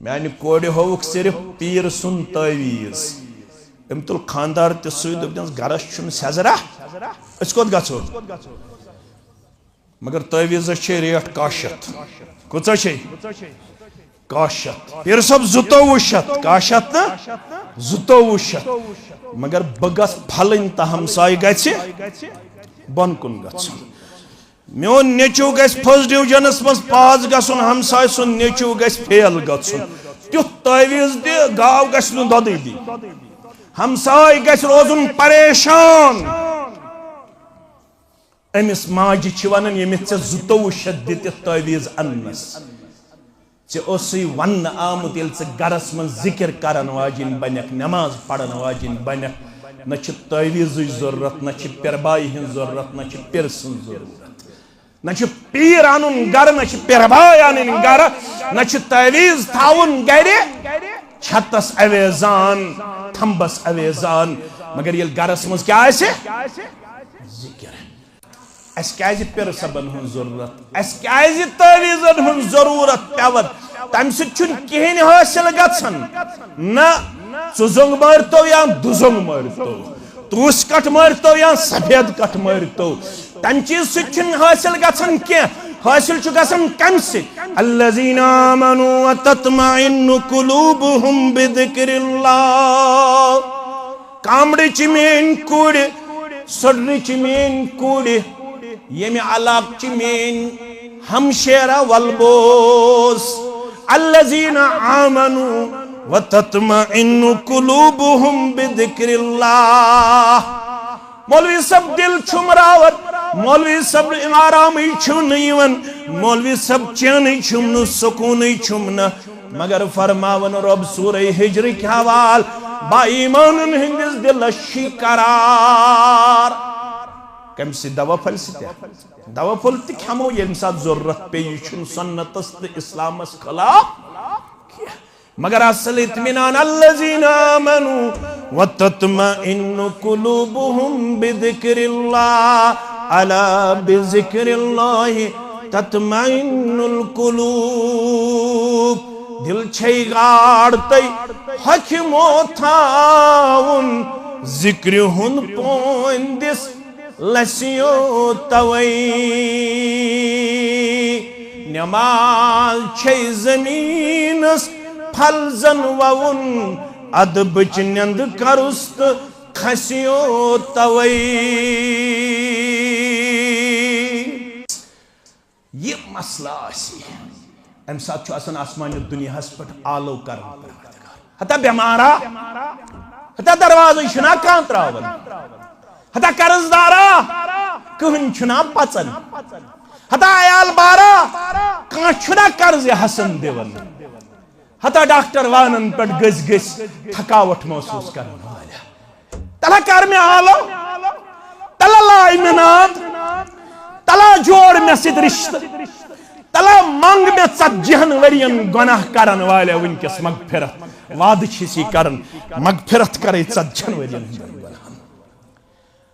میانہ کورِ ہووُکھ صرف پیر سن تعویز ام تل خاندار تہ سۭتۍ دوٚپنس گرس چھُنہٕ سیزرا أسۍ کوٚت گژھو مگر تعویزس چھے ریٹ 1,000 شیٚتھ کۭژاہ چھے 1,000 شیٚتھ پیر صٲب 2,200 شیٚتھ 1,000 شیٚتھ نہ 2,200 شیٚتھ مگر بہٕ گژھٕ پھلٕنۍ تہٕ ہمسایہِ گژھِ بۄن کُن گژھُن میون نیٚچوٗ گژھِ فٔسٹ ڈِوجنس منٛز پاس گژھُن ہمسایہِ سُنٛد نیٚچوٗ گژھِ فیل گژھُن تیُتھ تعویز دِ گاو گژھِ نہٕ دۄدٕے دِنۍ ہمسایہِ گژھِ روزُن پریشان أمِس ماجہِ چھِ ونان ییٚمِس ژےٚ 2,200 شیٚتھ دِتِتھ تعویز اننس ژےٚ اوسُے وننہٕ آمُت ییٚلہِ ژٕ گرس منٛز ذِکر کرن واجیٚنۍ بنکھ نماز پرن واجیٚنۍ بنکھ نہ چھِ تعویزٕچ ضروٗرت نہ چھِ پیربایہِ ہٕنٛز ضروٗرت نہ چھِ پِرٕ سٕنٛز ضروٗرت نہ چھُ پیٖر اَنُن گرٕ نہ چھِ پیرباے اَنٕنۍ گرٕ نہ چھُ تعویز تھاوُن گرِ چھتس اویزان تھمبس اویزان مگر ییٚلہِ گرس منٛز کیٛاہ آسہِ ذِکر اَسہِ کیٛازِ پِرٕ صٲبن ہٕنٛز ضروٗرت اَسہِ کیٛازِ تعویزن ہٕنٛز ضروٗرت پیٚوان تمہِ سۭتۍ چھُنہٕ کِہیٖنۍ حٲصِل گژھان نہ ژٕ زوٚنگ مٲرتو یا دُزوٚنگ مٲرتو توٗس کٹھ مٲرتو یا سفید کٹھ مٲرتو تمہِ چیٖز سۭتۍ چھُنہٕ حٲصِل گژھان کینٛہہ حٲصِل چھُ گژھان کمہِ سۭتۍ الذین آمنوا وتطمئن قلوبهم بذکر اللہ کامڑِ چھِ میٲنۍ کُڑِ سۄڈرِ چھِ میٲنۍ کُڑِ ییٚمہِ علاقہٕ چھِ میٲنۍ ہمشیرا ولبوس الذین آمنوا وتطمئن قلوبهم بذکر اللہ مولوی صاحب دل چھُم راوان مولوی صاحب آرامٕے چھُم نہٕ یِوان مولوی صاحب چینٕے چھُم نہٕ سکوٗنٕے چھُم نہٕ مگر فرماون رۄب سورہ ہجرٕکۍ حوال با ایٖمانن ہٕنٛدِس دلس چھُے قرار کمہِ سۭتۍ دوا پھلہِ سۭتۍ دوا پھوٚل تہِ کھٮ۪مو ییٚمہِ ساتہٕ ضروٗرت پیٚیہِ یہِ چھُنہٕ سُنتس تہٕ اسلامس خلاف مگر اصل اطمینان الذین آمنوا وتطمئن قلوبهم بذکر اللہ الا بذکر اللہ تطمئن القلوب دل چھے گاڑ تئی حکمو تھاون ذکر ہن پوندس لسیو توئی نماز چھے زمینس پھل زن وون ادبچ نند کرست کھسیو توئی یہ مسئلہ آسی ام ساتھ چھو آسان آسمان دنیا ہس پٹ آلو کرن ہتا بیمارا ہتا دروازہ چھنا کان تراون ہتا قرضدارا کہن چھنا پچن ہتا عیال بارا کان چھنا قرض حسن دیون ہتا ڈاکٹر وانن پٹ گز گز تھکاوٹ محسوس کرن والا تلا کر میں آلو تلا لائی مناد تلا جوڑ میں سید رشتہ تلا منگ میں 40 ورین گناہ کرن والے ونکس مغفرت وعد چھسی کرن مغفرت کرے 40 ورین گناہ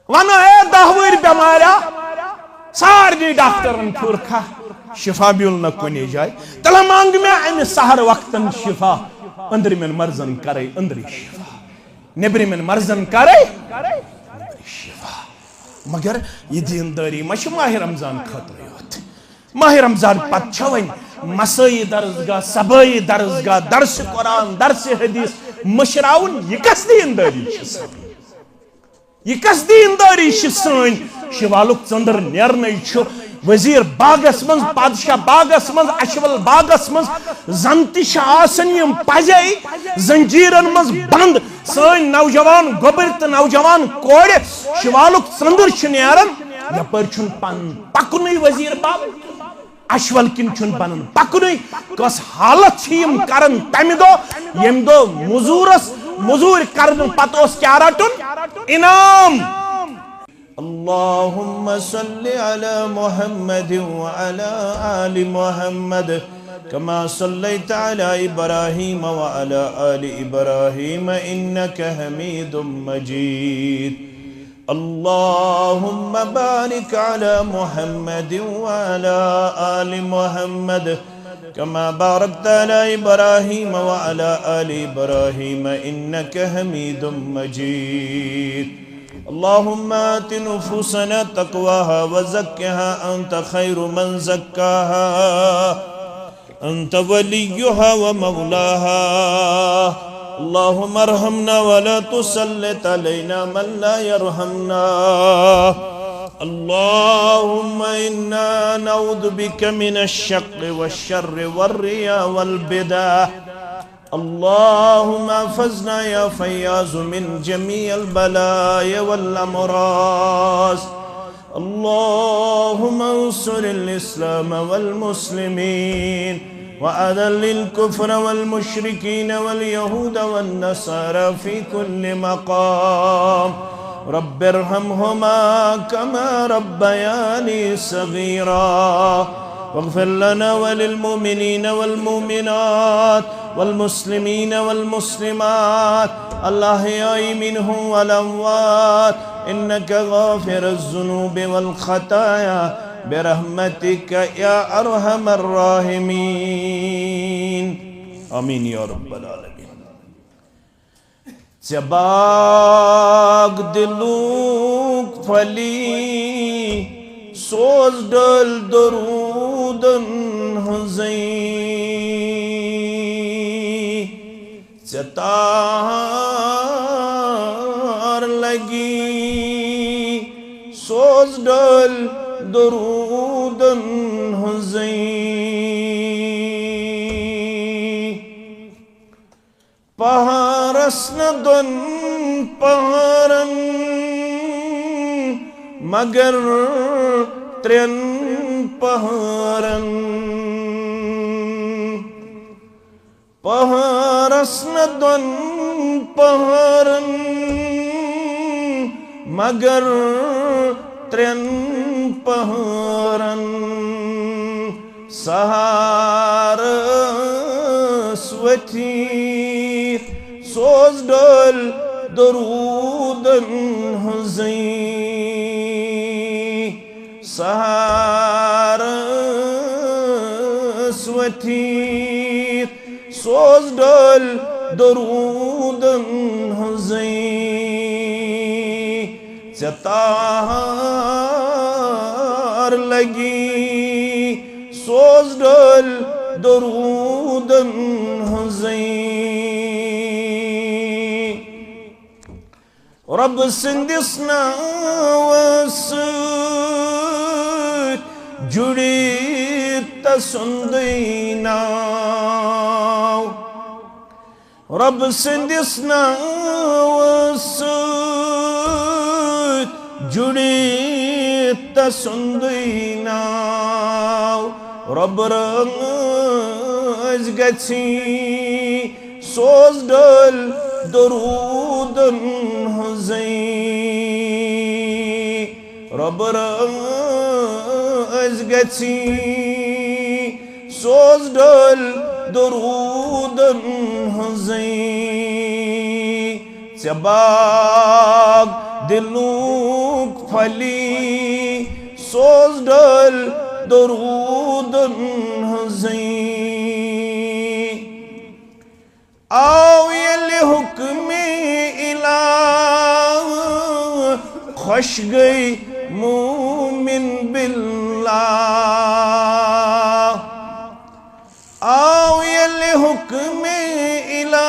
ونو اے 10 ور بیمارا سارے ڈاکٹرن پھرکھا شفا بیول نہ کنے جائے تلا مانگ میں امہ سہر وقتن شفا اندر من مرزن کرے اندری شفا نبری من مرزن کرے اندری شفا مگر یہ دینداری مش ماہ رمضان خطر ہوت ماہ رمضان پت چھوین مسائی درسگاہ سبائی درسگاہ درس قرآن درس حدیث مشراون یہ کس دینداری چھ یہ کس دینداری چھ سن شوالک ژندر نیرنے چھ وزیر باغس من بادشاہ باغس من اشول باغس من زنتی آسن پزے زنجیرن من بند سن نوجوان گوبر تو نوجوان کوڑ شوالک ژندر نیران یپر چھن پن پکن وزیر باغ اشول کن چھن پن پکن کس حالت کرن تمہ دہ یم دہ مزور کرن پتہ اس کیا رٹن انعام اللهم صل على محمد وعلى آل محمد كما صليت على إبراهيم وعلى آل إبراهيم إنك حميد مجيد اللهم بارك على محمد وعلى آل محمد كما باركت على إبراهيم وعلى آل إبراهيم إنك حميد مجيد اللهم آت نفوسنا تقواها وزكها أنت خير من زكاها أنت وليها ومولاها اللهم ارحمنا ولا تسلط علينا من لا يرحمنا اللهم إنا نعوذ بك من الشق والشر والرياء والبدع اللهم احفظنا يا فياض من جميع البلايا والأمراض اللهم انصر الإسلام والمسلمين وأذل الكفر والمشركين واليهود والنصارى في كل مقام رب ارحمهما كما ربياني صغيرا واغفر لنا وللمؤمنين والمؤمنات والمسلمين والمسلمات الأحياء منهم والأموات إنك غافر الذنوب والخطايا برحمتك يا أرحم الراحمين آمين يا رب العالمين Zebag diluk fali soz dal darudun hazai Zetar lagi soz dal darudun hazai Paharas don paharan magar tren paharan Paharas don paharan magar tren paharan Saraswati soz dal darudan hazai Saraswati soz dal darudan hazai Zetar lagi soz dal darudan hazai رب سندسنا وسط جڑیت سندینا رب سندسنا وسط جڑیت سندینا رب runs گچی سوز دل درودن hazai Rab raz geci soz dal darudan hazai Zebag diluk fali soz dal darudan hazai Aw yeli hukmi ilah خوش گئی مومن باللہ آو یلی حکم الہ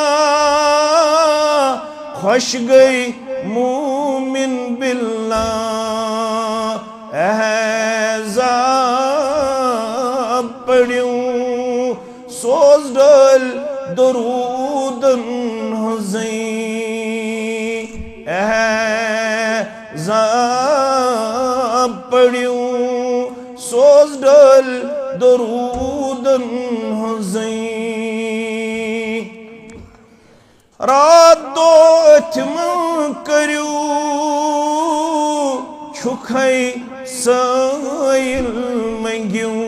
خوش گئی مومن باللہ احزاب پڑھیوں سوز ڈل درودن حزین احزاب پڑھیوں سوز ڈل درودن حزین رات دو اتم کریو چھکھائی سائل منگیوں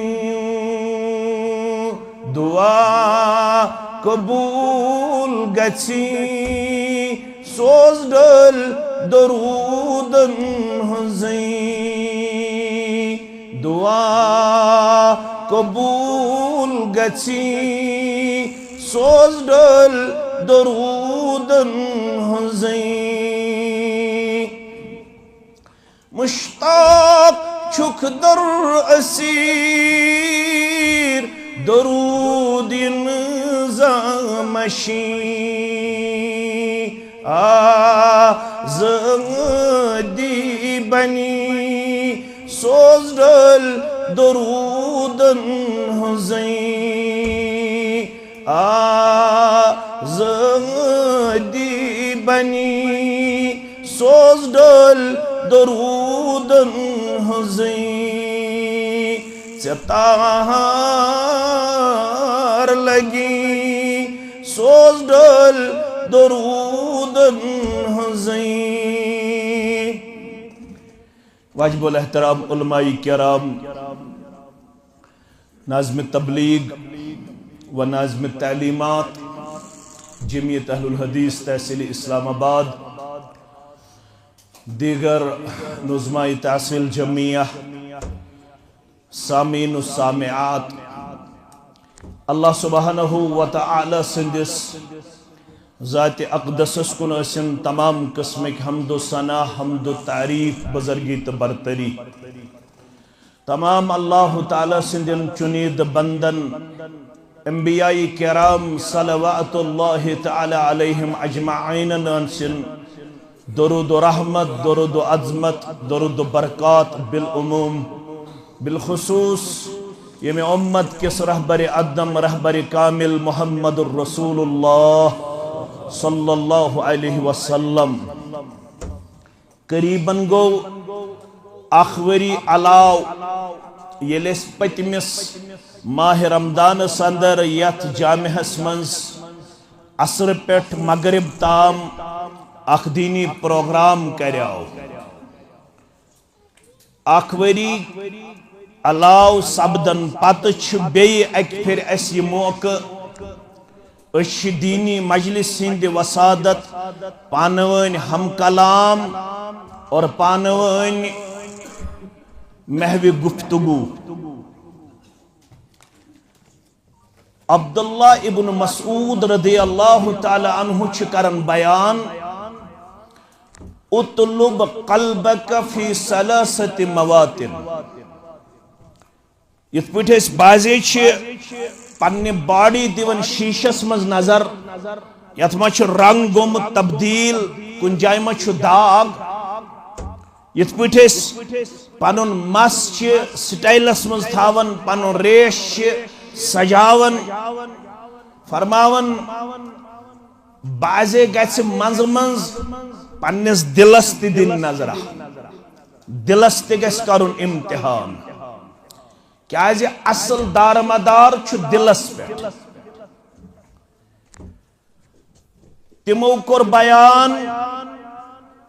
دعا قبول گچی سوز ڈل درودن حزین دعا قبول گژھی سوز ڈل درودن ہنزیں مشتاق چھک در اسیر درود نظامشی آزادی بنی سوز ڈل درودن ہنزیں آزادی بنی سوز ڈل درودن ہنزیں ستار لگی سوز ڈل درودن ہنزیں واجب الاحترام علماء کرام ناظم تبلیغ و ناظم تعلیمات جمعیت اہل الحدیث تحصیل اسلام آباد دیگر نظماء تحصیل جمعیہ سامعین و سامعات اللہ سبحانہ و تعالی سندس ذات اقدسس کن اسن تمام قسمک حمد و ثنا حمد و تعریف بزرگی تو برتری تمام اللہ تعالی سندن چنید بندن انبیاء کرام صلوات اللہ تعالی علیہم اجمعین انسن درود و رحمت درود و عظمت درود و برکات بالعموم بالخصوص یہ امت کس رہبر ادم رہبر کامل محمد الرسول اللہ صلی اللہ علیہ وسلم قریباً گو اخوری علاو یلیس پتمس ماہ رمضان سندر یت جامعہ منز عصر پیٹھ مغرب تام اخ دینی پروگرام کریاو اخوری علاو سبدن پتچ بی ایک پھر ایسی موقع اش دینی مجلس سند وسادت پانوین ہم کلام اور پانوین محو گفتگو عبداللہ ابن مسعود رضی اللہ تعالی عنہ چکرن بیان اطلب قلبک فی ثلاثت مواطن یت پٹھ اس بازی چھ پنہ باڈی دیون شیشس مز نظر یت ما چھ رنگ گومت تبدیل کن جائے ما چھ داغ یت پٹھ اس پنن مس چھ سٹائلس مز تھاون پنن ریش چھ سجاون فرماون بازے گژھِ منز منز پننس دلس تہ دن نظرہ دلس تہ گژھِ کرن امتحان کیازِ اصل دارمدار چھ دلس پٮ۪ٹھ تمو کور بیان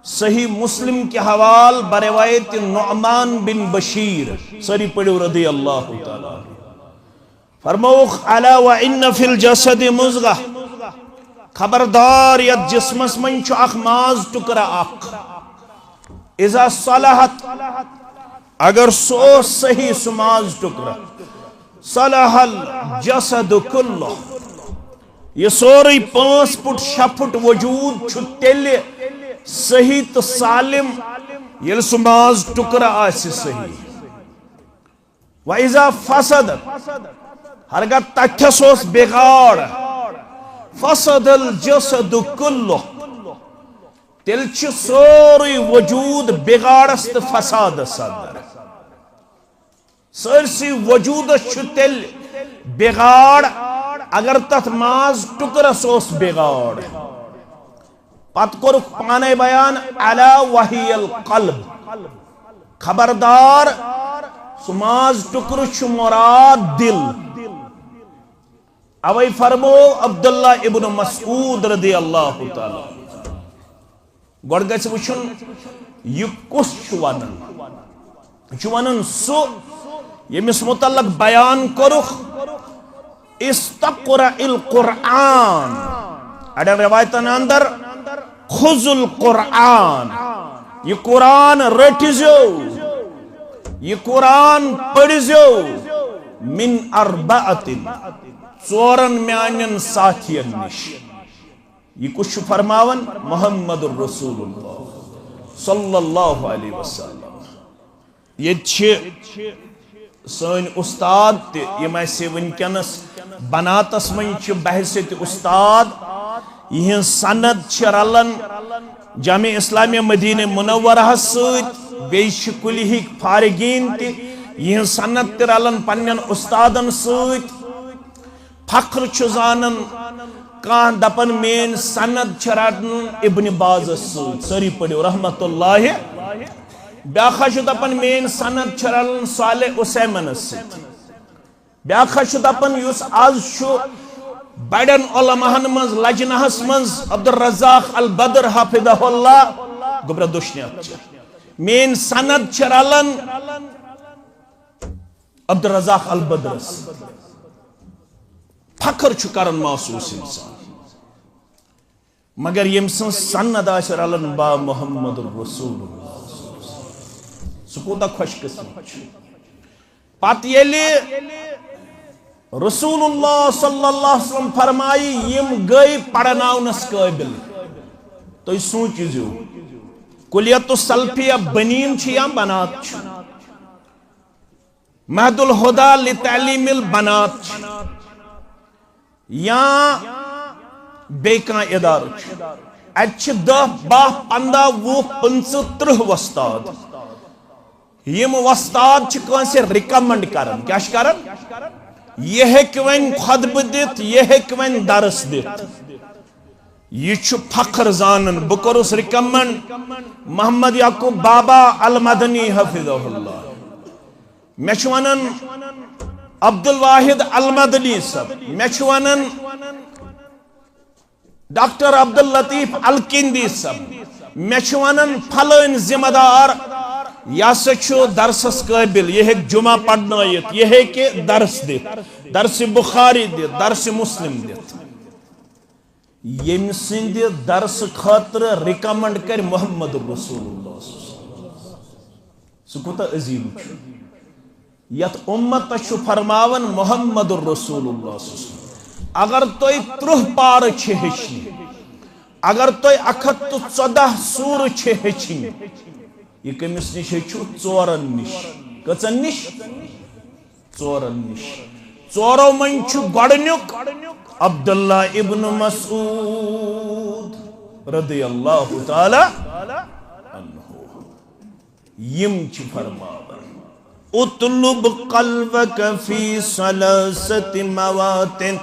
صحیح مسلم کے حوال بروایت نعمان بن بشیر سری پڑھو رضی اللہ تعالی فرموخ علا وَإِنَّ فِي الْجَسَدِ مُزْغَةً خبردار یت جسمس من چھ اخ ماز ٹکرا اخ اذا صلحت اگر سو صحیح سماز ٹکرا صلح الجسد کلہ یہ سوری 5 فٹ 6 فٹ وجود چھ تیل صحیح تو سالم یل سماز ٹکرا آسی صحیح وَإِذَا فَسَدَتْ ہرگاہ تتھس اوس بگاڑ فسد الجسد کلہ تیل چھ سوری وجود بگاڑس تو فساد صدر سرسی وجود چھ تیل بگاڑ اگر تت ماز ٹکرس اوس بگاڑ پت کورک پانے بیان علا وحی القلب خبردار سماز ٹکر چھ مراد دل اوی فرمو عبداللہ ابن مسعود رضی اللہ تعالی گوڑ گئے وچھن یہ کس چوانن سو یمس متعلق بیان کرخ استقرأ القرآن اڈر روایتن اندر خذ القرآن یہ قرآن رٹزو یہ قرآن پڑھزو من اربعۃ ژورن میانن ساتھین نش یہ کچھ چھُ فرماون محمد الرسول اللہ صلی اللہ علیہ وسلم یہ سن استاد تہ یم اسہ ونکینس بناتس من چھ بحثیت استاد یہ سند چھ رلن جامع اسلامیہ مدینہ منورہ ست بیش کلی فارغین تہ یہ سند تہ رلن پنن استادن ست فخر چھ زانن کان دپن مین سند چھ رٹن ابن باز ست سری پڑھو رحمت اللہ بیاخا چھ دپن مین سند چھ رلن صالح عثیمن ست بیاخا چھ دپن یس آز چھ بڑن علماءن مز لجنہس مز عبد الرزاق البدر حافظہ اللہ گبر دشنیات چھ مین سند چھ رلن عبد الرزاق البدر فخر چھ کرن محسوس انسان مگر یم سن سند آس رلن با محمد الرسول اللہ سکوتا خوش قسمت پت یلی رسول اللہ صلی اللہ علیہ وسلم فرمائی یم گئی پڑھناونس قابل تو سوچیو کلیت السلفیہ بنین چھ یا بنات چھ مہد الہدا لتعلیم البنات چھ یا بیکان ادار چھ اچھ 10 12 15 20 25 30 وستاد یم وستاد چھ کانسے ریکمنڈ کرن کیا چھ کرن یہ ہیک وین خطبہ دیت یہ ہیک وین درس دیت یہ چھ فخر زانن بکرس ریکمنڈ محمد یعقوب بابا المدنی حفظہ اللہ میں چھ ونن عبد الواحد المدنی صاحب میں چھ ونن ڈاکٹر عبد اللطیف الکندی صاحب میں چھ ونن پھلن ذمہ دار یا سچو درسس قابل یہ ایک جمعہ پڑھنائیت یہ ہے کہ درس دیت درس بخاری دیت درس مسلم دیت یم سند درس خاطر ریکمنڈ کر محمد رسول اللہ سکوتا عظیم یت امت چھ فرماون محمد رسول اللہ اگر توی 30 پار چھ ہچنی اگر توی 114 سور چھ ہچنی یہ کمس نش ہچو 4 نش کچن نش 4 نش 4 من چھ گۄڈنیُک عبداللہ ابن مسعود رضی اللہ تعالی عنہ یم چھ فرماون اطلب قلبک فی ثلاثت مواطن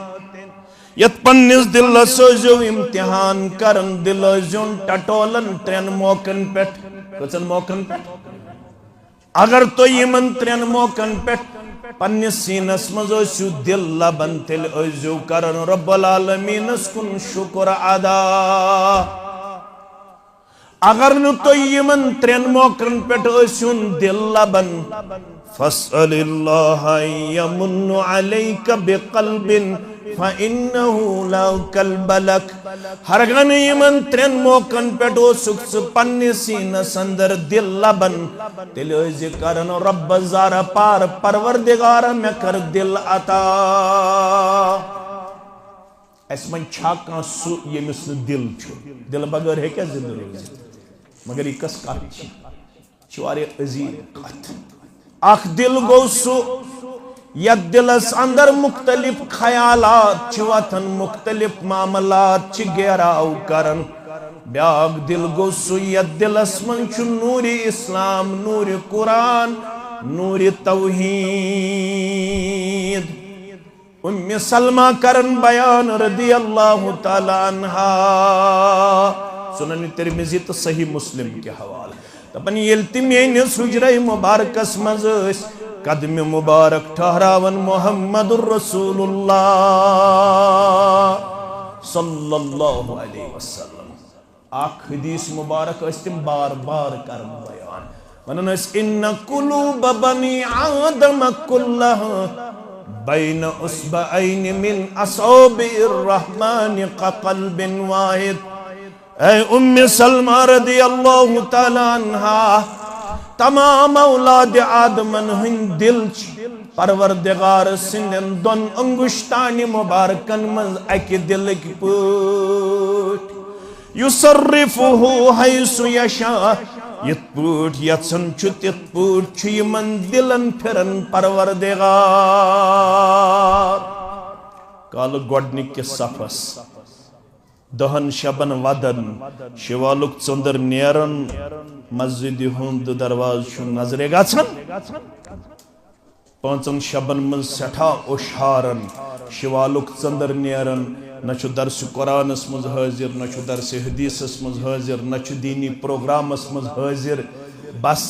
یت پنس دل سوزو امتحان کرن دل زون ٹٹولن 3 موقعن پیٹھ کچن موقعن پیٹھ اگر تو یمن 3 موقعن پیٹھ پنس سینس مزو دل لبن تل ازو کرن رب العالمین کن شکر ادا اگر نو تو یمن 3 موقعن پیٹھ ازون دل لبن فاسأل اللہ یمن علیک بقلب فَإِنَّهُ لَوْ قَلْبَ لَكَ ہرگن یمن 3 موقعن پیٹھو سکس پنی سین سندر دل لبن تل ازی کرن رب زار پار پروردگار میں کر دل عطا اس من چھاکاں سو یہ مثل دل چھو دل بغیر ہے کیا زندہ روزی مگر یہ کس کات چوارے عظیم کات اخ دل گو سو یا دلس اندر مختلف خیالات چواتن مختلف معاملات چھ گیراو کرن بیاگ دل گو سو یا دلس من چھ نور اسلام نور قرآن نور توحید ام سلمہ کرن بیان رضی اللہ تعالی عنہ سنن ترمذی تو صحیح مسلم کے حوالے تپن یلتمین سجرہ مبارکس مزس قدم مبارک ٹھہراون محمد الرسول اللہ صلی اللہ علیہ وسلم آخ حدیث مبارک استم بار بار کرن بیان ونن اس ان قلوب بنی آدم کلہا بین اصبعین من اصابع الرحمن قلب واحد اے ام سلمہ رضی اللہ تعالی عنہ تمام اولاد آدمن ہند دل پروردگار سندن دون انگشتان مبارکن من اک دلک پوٹ یصرفہ حیث یشاء یت پوٹ یژھن چھُ تِتھ پوٹ چھُ یمن دلن پھرن پروردگار کال گۄڈنِکِس صفس دہن شبن ودن شوالک ژندر نیرن مسجد ہند درواز چھُ نظرِ گژھان پانچن شبن من سٹھا اوشارن شوالک ژندر نیرن نہ چھُ درس قرآنس مز حاضر نہ چھُ درس حدیثس مز حاضر نہ چھُ دینی پروگرامس مز حاضر بس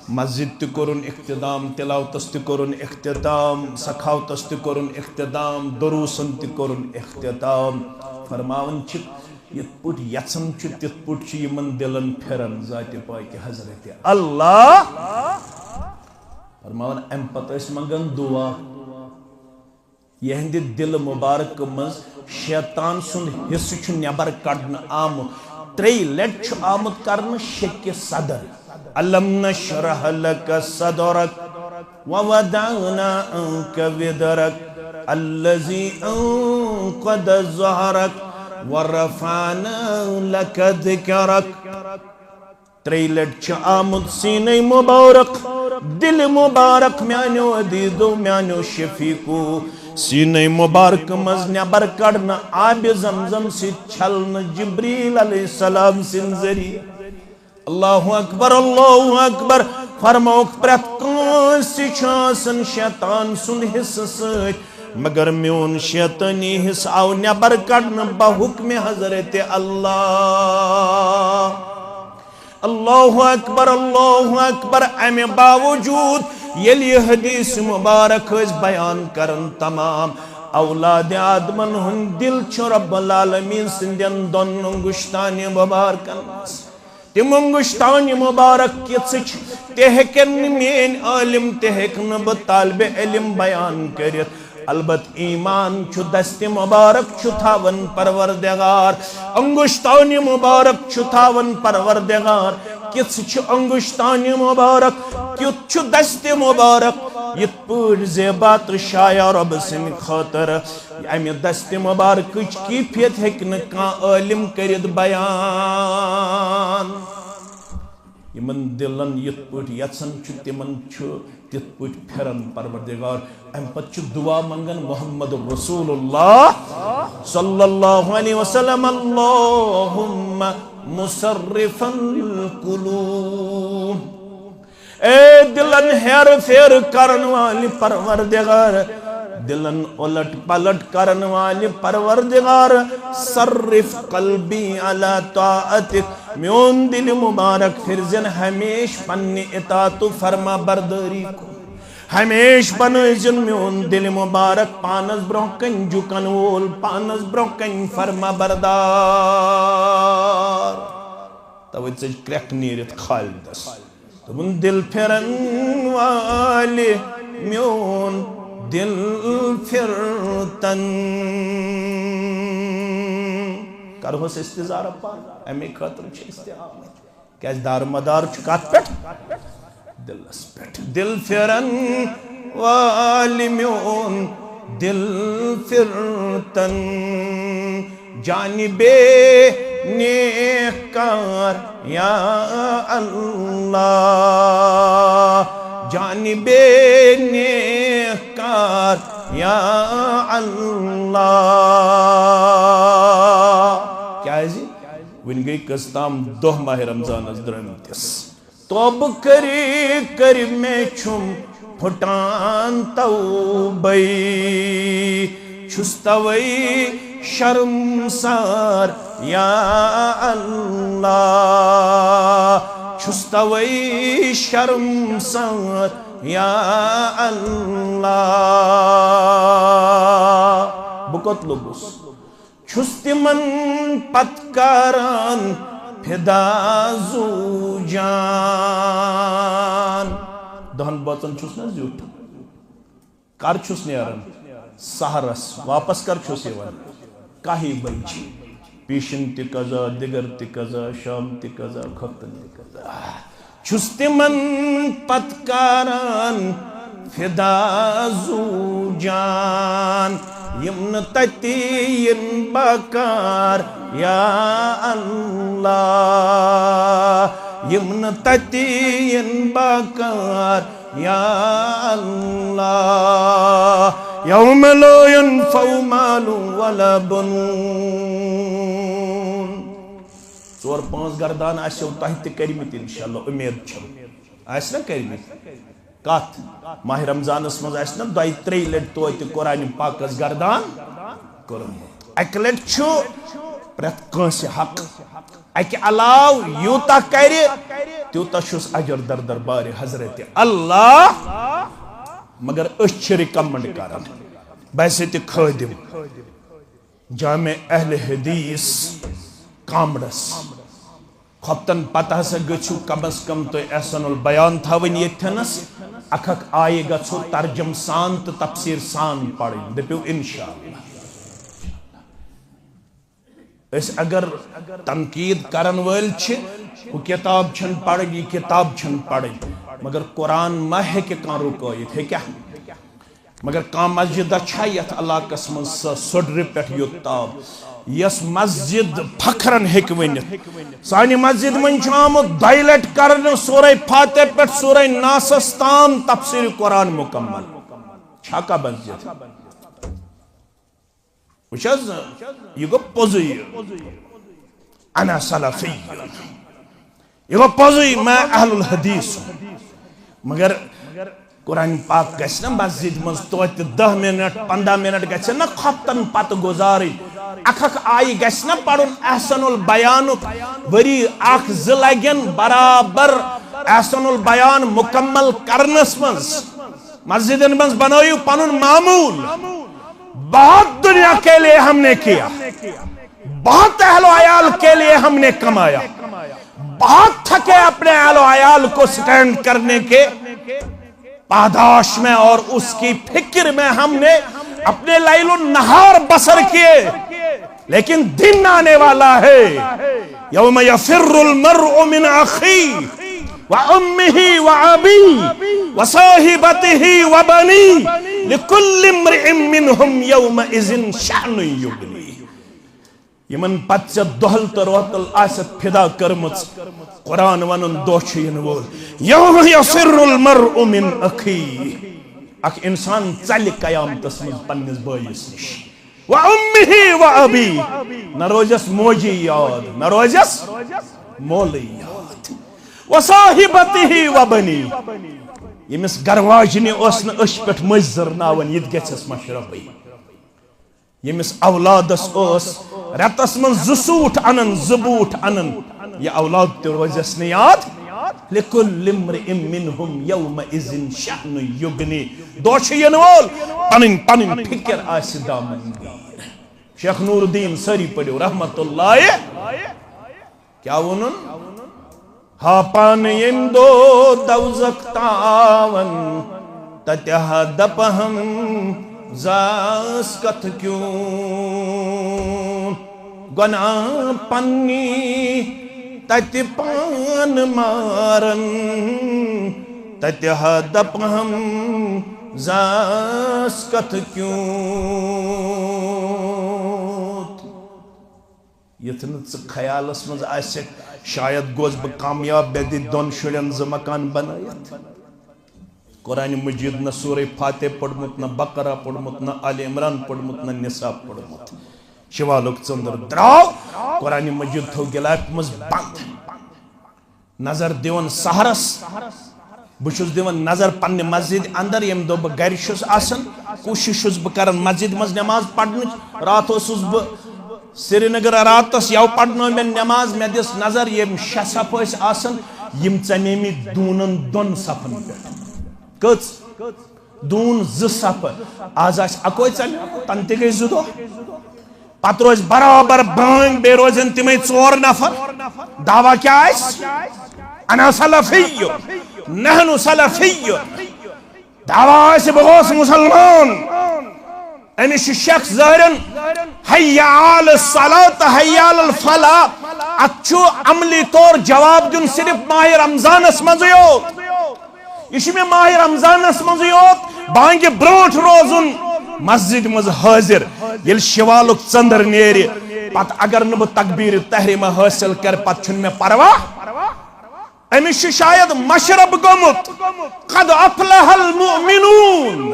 مسجد تہ کرن اختتام تلاوتس تہ کرن اختتام سخاوتس تہ کرن اختتام دروسن تہ کرن اختتام فرماون چھ یت پٹ یژھن چھ تت پٹ چھ یمن دلن پھرن ذات پاک حضرت اللہ فرماون ام پتہ اس منگن دعا یہند دل مبارک مز شیطان سن حص چھ نبر کڑن آمت 3 لٹ چھ آمت کرن شک صدر الم نشرح لك صدرك ووضعنا عنك وزرك الذي انقض ظهرك ورفعنا لك ذكرك 3 لٹ چھ آمد سینہ مبارک دل مبارک میانو عزیزو میانو شفیقو سینہ مبارک مز نبر کڑنا آب زمزم سے چھلن جبریل علیہ السلام سن ذریعہ اللہ اکبر فرموک پرت کانسی چھاسن شیطان سن حص ست مگر میون شیطانی حص آو نبر کڑن بحکم حضرت اللہ اللہ اکبر امی باوجود یلی حدیث مبارک اس بیان کرن تمام اولاد آدمن ہن دل چھ رب العالمین سندین دون انگشتان مبارکن تم انگشتان مبارک کچھ تہکن مین عالم تہکن ب طالب علم بیان کرت البت ایمان چھ دست مبارک چھ تھاون پروردگار انگشتان مبارک چھ تھاون پروردگار کس چھ انگشتان مبارک کیت چھ دست مبارک یت پور زیبات شایا رب سن خاطر امی دست مبارک کیفیت ہیکن کان عالم کرد بیان یمن دلن یت پور یژھن چھ تمن چھ تت پٹ پھرن پروردگار ام پت چھ دعا منگن محمد رسول اللہ صلی اللہ علیہ وسلم اللہم مصرف القلوب اے دلن ہیر پھیر کرن والی پروردگار دلن الٹ پلٹ کرن والی پروردگار صرف قلبی علی طاعتک میون دل مبارک پھرزن ہمیش پنی اطاعت و فرما برداری کو ہمیش بنزن میون دل مبارک پانس برونکن جکن وول پانس برونکن فرما بردار توجہ سے کریک نیرت خالدس تمن دل پھرن والی میون دل پھرتن کرو سے استظار پا امی خاطر چھ استعامت کیس دار مدار چکات پیٹ دلس پیٹ دل پھرن والی میون دل پھرتن جانب نیکار یا اللہ جانب نیکار یا اللہ کیا ہے جی ون گئی کستام 2 ماہ رمضان از درمتس توب کری میں چھم پھٹان توبئی چھستوئی شرم سار یا اللہ چھستوئی شرم سار یا اللہ بکت لبس چھستی من پتکاران پھدا زو جان دہن بچن چھس نا زیوٹ کر چھس نیرن سہرس واپس کر چھس یوان کاہی بجی پیشن تی قضا دگر تی قضا شام تی قضا کھفتن تی قضا چھُس تِمن پتہٕ کران فدا زو جان یِم نہٕ تَتہِ یِن بکار یا اللہ یِم نہٕ تَتہِ یِن بکار یا اللہ یوم لا ينفع مال ولا بنون 4-5 گردان آسیو تۄہہِ تہِ کٔرمٕتۍ انشاءاللہ امید چھم آسہِ نا کٔرمٕتۍ کتھ ماہ رمضانس منٛز آسہِ نا 2-3 لٹہِ توتہِ قرآن پاکس گردان کوٚرمُت اکہِ لٹہِ چھُ پرٛٮ۪تھ کٲنٛسہِ حق اکہِ علاوٕ یوٗتاہ کرِ تیوٗتاہ چھُس اجر دربارِ حضرت اللہ مگر أسۍ چھِ رِکمنڈ کران بحثیتِ خٲدِم جامع اہل حدیث کامرس خۄفتن پتہٕ ہسا گٔژھِو کم از کم تُہۍ احسن البیان تھاوٕنۍ ییٚتھٮ۪نس اکھ آیہِ گژھو ترجم سان تہٕ تفسیٖر سان پرٕنۍ دٔپِو انشاءاللہ أسۍ اگر تنقیٖد کرن وٲلۍ چھِ ہُہ کِتاب چھنہٕ پرٕنۍ یہِ کِتاب چھنہٕ پرٕنۍ مگر قرآن ما ہیٚکہِ کانٛہہ رُکٲیِتھ ہیٚکیٛاہ مگر کانٛہہ مسجدہ چھا یتھ علاقس منٛز سۄ سُڈرِ پٮ۪ٹھ یوٚت تام یس مسجد فخرن ہیٚکہِ ؤنِتھ سانہِ مسجد منٛز چھُ آمُت 2 لٹہِ کرنہٕ سورہ فاتح پٮ۪ٹھ سورہ ناسس تام تفسیٖر قرآن مکمل چھا کانٛہہ مسجد وٕچھ حظ یہِ گوٚو پوٚزُے انا سلفی یہ گو پوزی میں اہل الحدیث مگر قرآن پاک گژھِ نا مسجد مز توتہِ 10 منٹ 15 منٹ گژھِ نا خۄفتن پتہٕ گُزارٕنۍ اکھ آیہِ گژھِ نا پرُن احسن البیانُک ؤری 1-2 لگن برابر احسن البیان مکمل کرنس منٛز مسجدن منٛز بنٲیِو پنُن معموٗل بہت دنیا کے لیے ہم نے کیا بہت اہل و عیال کے لیے ہم نے کمایا بہت تھکے اپنے اہل و عیال کو سٹینڈ کرنے کے پاداش میں اور اس کی فکر میں ہم نے اپنے لیل و نہار بسر کیے لیکن دن آنے والا ہے یوم یفر المرء من اخیہ وامہ وابیہ وصاحبتہ وبنیہ لکل امرئ منہم یومئذ شأن یغنیہ یمن پتہ دہل تو روتل آست فدا کرمت قرآن ونن دوچھ ین وول یوم یفر المرء من اخیہ اخ انسان چل قیامتس من پنس بٲیس نش وامہ وابیہ نہ روزس موجی یاد نہ روزس مولی یاد وصاحبتہ وبنیہ یمس گرواجنہ اوس نہ أچھ پٮ۪ٹھ مٔژھ زرناون یہِ تہِ گژھٮ۪س مشرفٕے یمس اولادس اوس رتس من 2 سوٗٹ انن 2 بوٗٹھ انن یہ اولاد تہِ روزٮ۪س نہٕ یاد لکل امرئ منہم یومئذ شأن یغنیہ دۄہ چھُ ینہٕ وول پنٕنۍ فکر آسہِ دامن شیخ نور الدین سٲری پٔرِو رحمت اللہ کیا وونُن ہاپان ییٚمہِ دۄہ دوزخ تاون تتہِ ہا دپہم زاس کتھ کیوں گناہ پنی تتہِ پان مارن تتہِ ہا دپہم زاس کتھ کیوں یتھ نہٕ ژٕ خیالس منٛز آسٮ۪کھ شاید گوس بہٕ کامیاب مےٚ دِتۍ 2 شُرٮ۪ن 2 مکان بنٲیِتھ قرآن مجید نہ سورہ فاتح پڑھمت نہ بقرہ پڑھمت نہ آل عمران پڑھمت نہ نساء پڑھمت شوالک ژٔنٛدٕر درٛاو قرآن مجید تھو گِلاپہِ منٛز بنٛد نظر دِوان سحرس بہٕ چھُس دِوان نظر پننہِ مسجد اندر ییٚمہِ دۄہ بہٕ گرِ چھُس آسان کوٗشش چھُس بہٕ کران مسجد منٛز نٮ۪ماز پرنٕچ راتھ اوسُس بہٕ سری نگر راتس یو پرنٲو مےٚ نٮ۪ماز مےٚ دِژ نظر یِم 6 صف ٲسۍ آسان یِم ژَمے دوٗنن 2 صفن پٮ۪ٹھ کٔژ دوٗن 2 صف آز آسہِ اکوے ژَمہِ تن تہِ گٔے 2 دۄہ پتہٕ روزِ برابر بٲنۍ بیٚیہِ روزن تِمے 4 نفر دعوا کیٛاہ آسہِ انا سلفی نحن سلفی دعوا آسہِ بہٕ گوس مسلمان امس شخص ظاہرن حیا علی الصلاۃ حیا علی الفلاح اتچو عملی طور جواب دن صرف ماہ رمضانس مز یوت یہ ماہ رمضانس مز یوت بانگہ برونٹ روزن مسجد مز حاضر یل شوالک ژندر نیری پت اگر نہ تکبیر تحریمہ حاصل کر پت چھن میں پرواہ امس شاید مشرب گومت قد افلح المؤمنون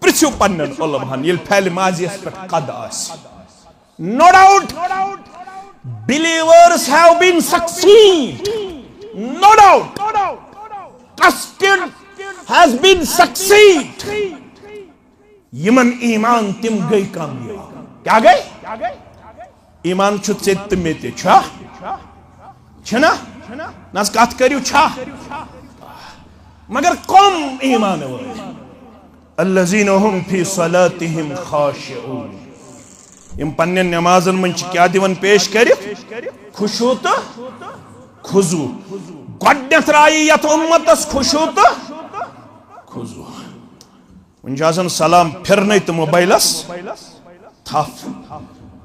پرچو پنن علماء یل پھیل ماضی اس پر قد آس no doubt believers have been succeed no doubt trusted has been succeed یمن ایمان تم گئی کامیاب کیا گئی ایمان چھت سے تمیتے چھا چھنا ناز کات کریو چھا مگر کم ایمان ہوئے الذین هم فی صلاتهم خاشعون ام پنن نمازن من کیا دیون پیش کرت خشوع تو خضوع گۄڈنیتھ رائی یت امتس خشوع تو خضوع ونجازن سلام پھرنے تو موبائلس تھف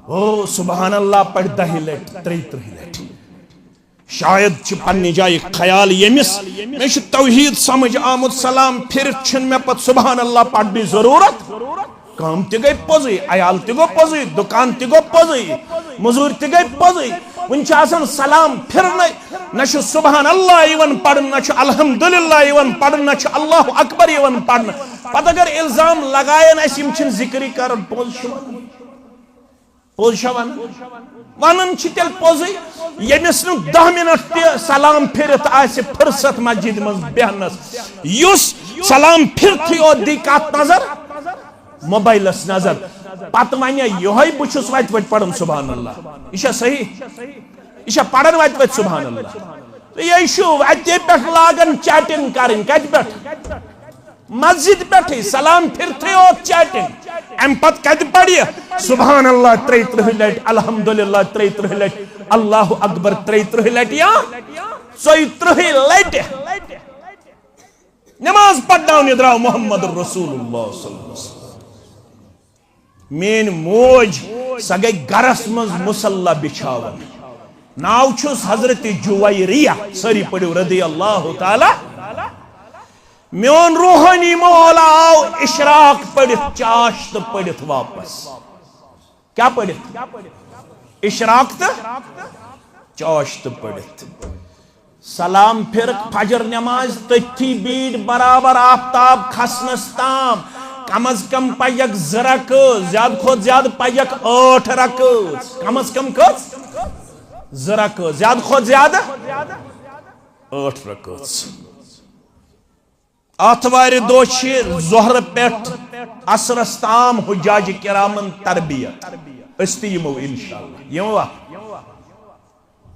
او سبحان اللہ پڑھ 10 لٹ 33 لٹ شاید چھ پنی جائے خیال یمس میں چھ توحید سمجھ آمد سلام پھر چھن میں پت سبحان اللہ پڑھ بھی ضرورت کام تی گئی پوزی عیال تی گو پوزی دکان تی گو پوزی مزور تی گئی پوزی ونچاسن سلام پھرنے نہ سبحان اللہ ایون پڑھن نہ الحمدللہ ایون پڑھن نہ اللہ اکبر ایون پڑھن پتہ اگر الزام لگائن اس یم چھن ذکری کرن پوز شوان ونن چھ تیل پوزی یمس نو 10 منٹ تی سلام پھرت آس فرصت مسجد مز بیہنس یس سلام پھرتھی او دی کات نظر موبائلس نظر پت ونیا یہ بچس وت وت پڑھن سبحان اللہ یہ صحیح یہ پڑھن وت وت سبحان اللہ یہ اتے پہ لاگن چیٹنگ کرن کت پہ مسجد پہ سلام پھرتھی او چیٹنگ ام پت کت پڑی سبحان اللہ 33 لٹ الحمدللہ 33 لٹ اللہ اکبر 33 لٹ یا 34 لٹ نماز پڑھنا درو محمد رسول اللہ صلی اللہ علیہ وسلم مین موج سا گئی گرس مز مسلح بچھاون ناو چھس حضرت جویریہ سری پڑھو رضی اللہ تعالی میون روحانی مولا آو اشراق پڑھت چاشت پڑھت واپس کیا پڑھت اشراق تا چاشت پڑھت سلام پھر فجر نماز تتھی بیٹ برابر آفتاب کھسنس تام کم از کم پایک زرک زیاد خود زیاد پایک 8 رکعت کم از کم کس زرک زیاد خود زیاد 8 رکعت آتوار دوشی زہر پیٹ عصر استام حجاج کرامن تربیت استیمو انشاءاللہ یوں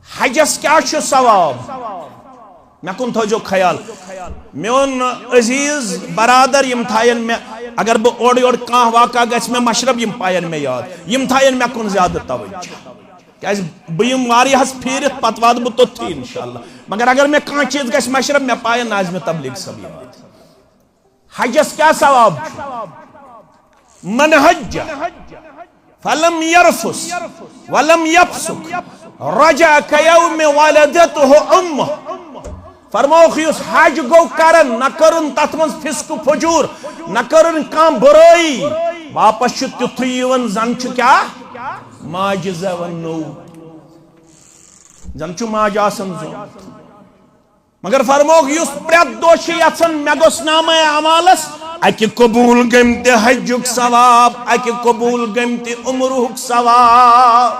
حجس کیا چھو ثواب میں کن تھو جو خیال میون عزیز برادر یم تھائین میں اگر با اوڑی اوڑ کان واقع گیس میں مشرب یم پائین میں یاد یم تھائین میں کن زیادہ توجہ کیس بیم واری حس پھیرت پتواد بو تو تھی انشاءاللہ مگر اگر میں کان چیز گیس مشرب میں پائین نازم تبلیغ سب یاد حجس کیا ثواب من حج فلم يرفس ولم يفسق رجع كيوم ولدته امه فرماؤ خیوس حج گو کرن نہ کرن تتمنز فسق فجور نہ کرن کام برائی واپس چھو تیتھیون زن چھو کیا ماج زونو زن چھو ماج آسن زون مگر فرماؤ خیوس پریت دوشی یتسن میگوس نام عمالس اکی قبول گمتی حجک ثواب اکی قبول گمتی عمرک ثواب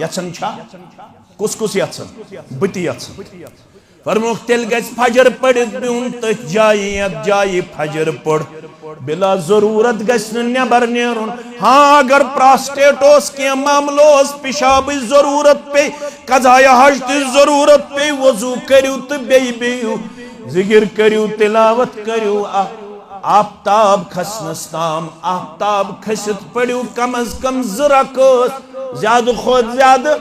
یتسن چھا کس کس یتسن بتی یتسن فرموک تیل گیس فجر پڑھت بیون تک جائی فجر پڑھ بلا ضرورت گیس نیبر نیرون ہاں اگر پراسٹیٹوس کی معاملوس پیشاب ضرورت پہ قضاء حج تی ضرورت پہ وضو کریو تو بیو ذکر کریو تلاوت کریو آفتاب کھسنستام آفتاب کھست پڑیو کم از کم زرکت زیادہ خود زیادہ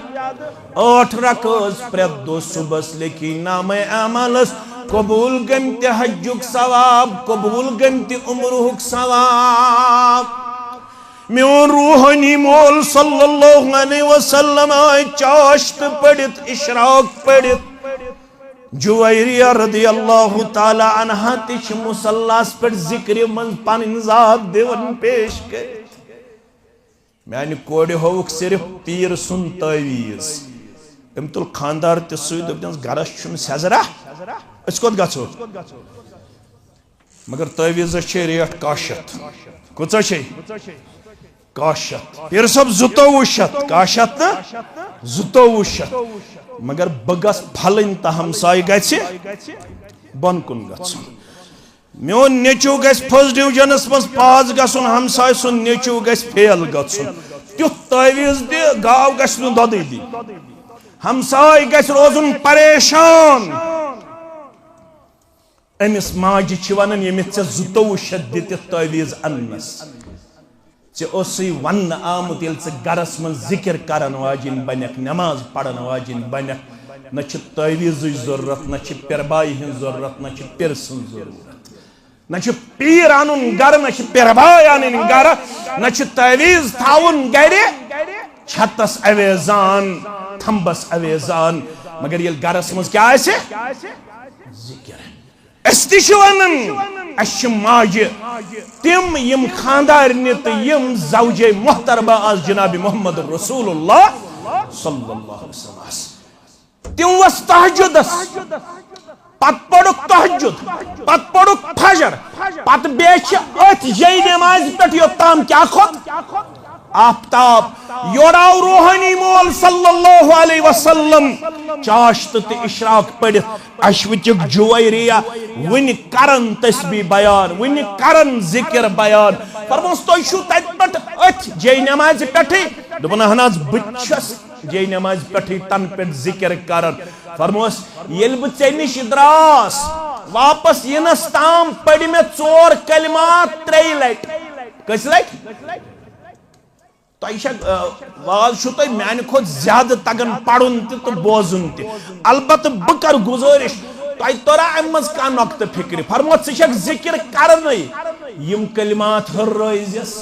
8 رکعت پریت دو صبح لیکن نام اعمالس قبول گمت حجک ثواب قبول گمت عمرک ثواب میون روحانی مول صلی اللہ علیہ وسلم آئی چاشت پڑت اشراق پڑت جویریہ رضی اللہ تعالی عنہ تیچ مسلاس پر ذکر من پانن ذات دیون پیش کر میانی کوڑی ہوک صرف پیر سن تاویز ام تل خاندار تسوی دبدنس گرش چون سیزرہ اس کو گھو مگر تاویز چھے ریٹ کاشت کچھا چھے کاشت پیر سب زتو شت کاشت نا زتو شت مگر بگس پھلن تا ہمسائی گئے بن کن گھو میون نیچو گئے فرسٹ ڈویژنس مز پاس گھن ہمسائی سن نیچو گئے فیل گھن تیت تاویز دی گاو گھن دودی دی ہمسائی گھن روزن پریشان امس ماجہ چھ ونان یمس ژے زٕتووُہ شیٚتھ دِتِتھ تاویز اننس ژے اوسُے وننہٕ آمُت ییٚلہِ ژٕ گرس منٛز ذکر کرن واجِنۍ بنکھ نماز پرن واجِنۍ بنکھ نہ چھِ تاویزٕچ ضروٗرت نہ چھِ پِربایہِ ہٕنٛز ضروٗرت نہ چھِ پِرٕ سٕنٛز ضروٗرت نہ چھِ پیٖر اَنُن گرٕ نہ چھِ پِرباے اَنٕنۍ گرٕ نہ چھِ تاویز تھاوُن گرِ چھتس اویزان تھمبس اویزان مگر ییٚلہِ گرس منٛز کیٛاہ آسہِ ذکر اس تہ ونان اس ماجہ تم یم خاندارنہ تو یم زوجہ محترمہ آس جناب محمد رسول اللہ صلی اللہ علیہ وسلم تم وس تہجدس پت پڑک تہجد پت پڑک فجر پت بیچ ات جی نماز پہ یوتام کیا کھوت آفتاب یوڑاو روحانی مول صلی اللہ علیہ وسلم چاشت تے اشراق پڑت اشوچک جویریہ ون کرن تسبیح بیان ون کرن ذکر بیان فرموس تو شو تت پٹ ات جی نماز پٹھی دپن ہناز بچس جی نماز پٹھی تن پٹ ذکر کرن فرموس یل بہ ژے نش دراس واپس ینس تام پڑ میں 4 کلمات 3 لٹ کس لٹ واز چھو تھی میانہ کھت زیادہ تگن پڑھن تو بوزن تہ البتہ بہ کر گزارش تہ تورا ام مز کان نقطہ فکر فرموت ژٕ ذکر کرنے یم کلمات ہررٲزیس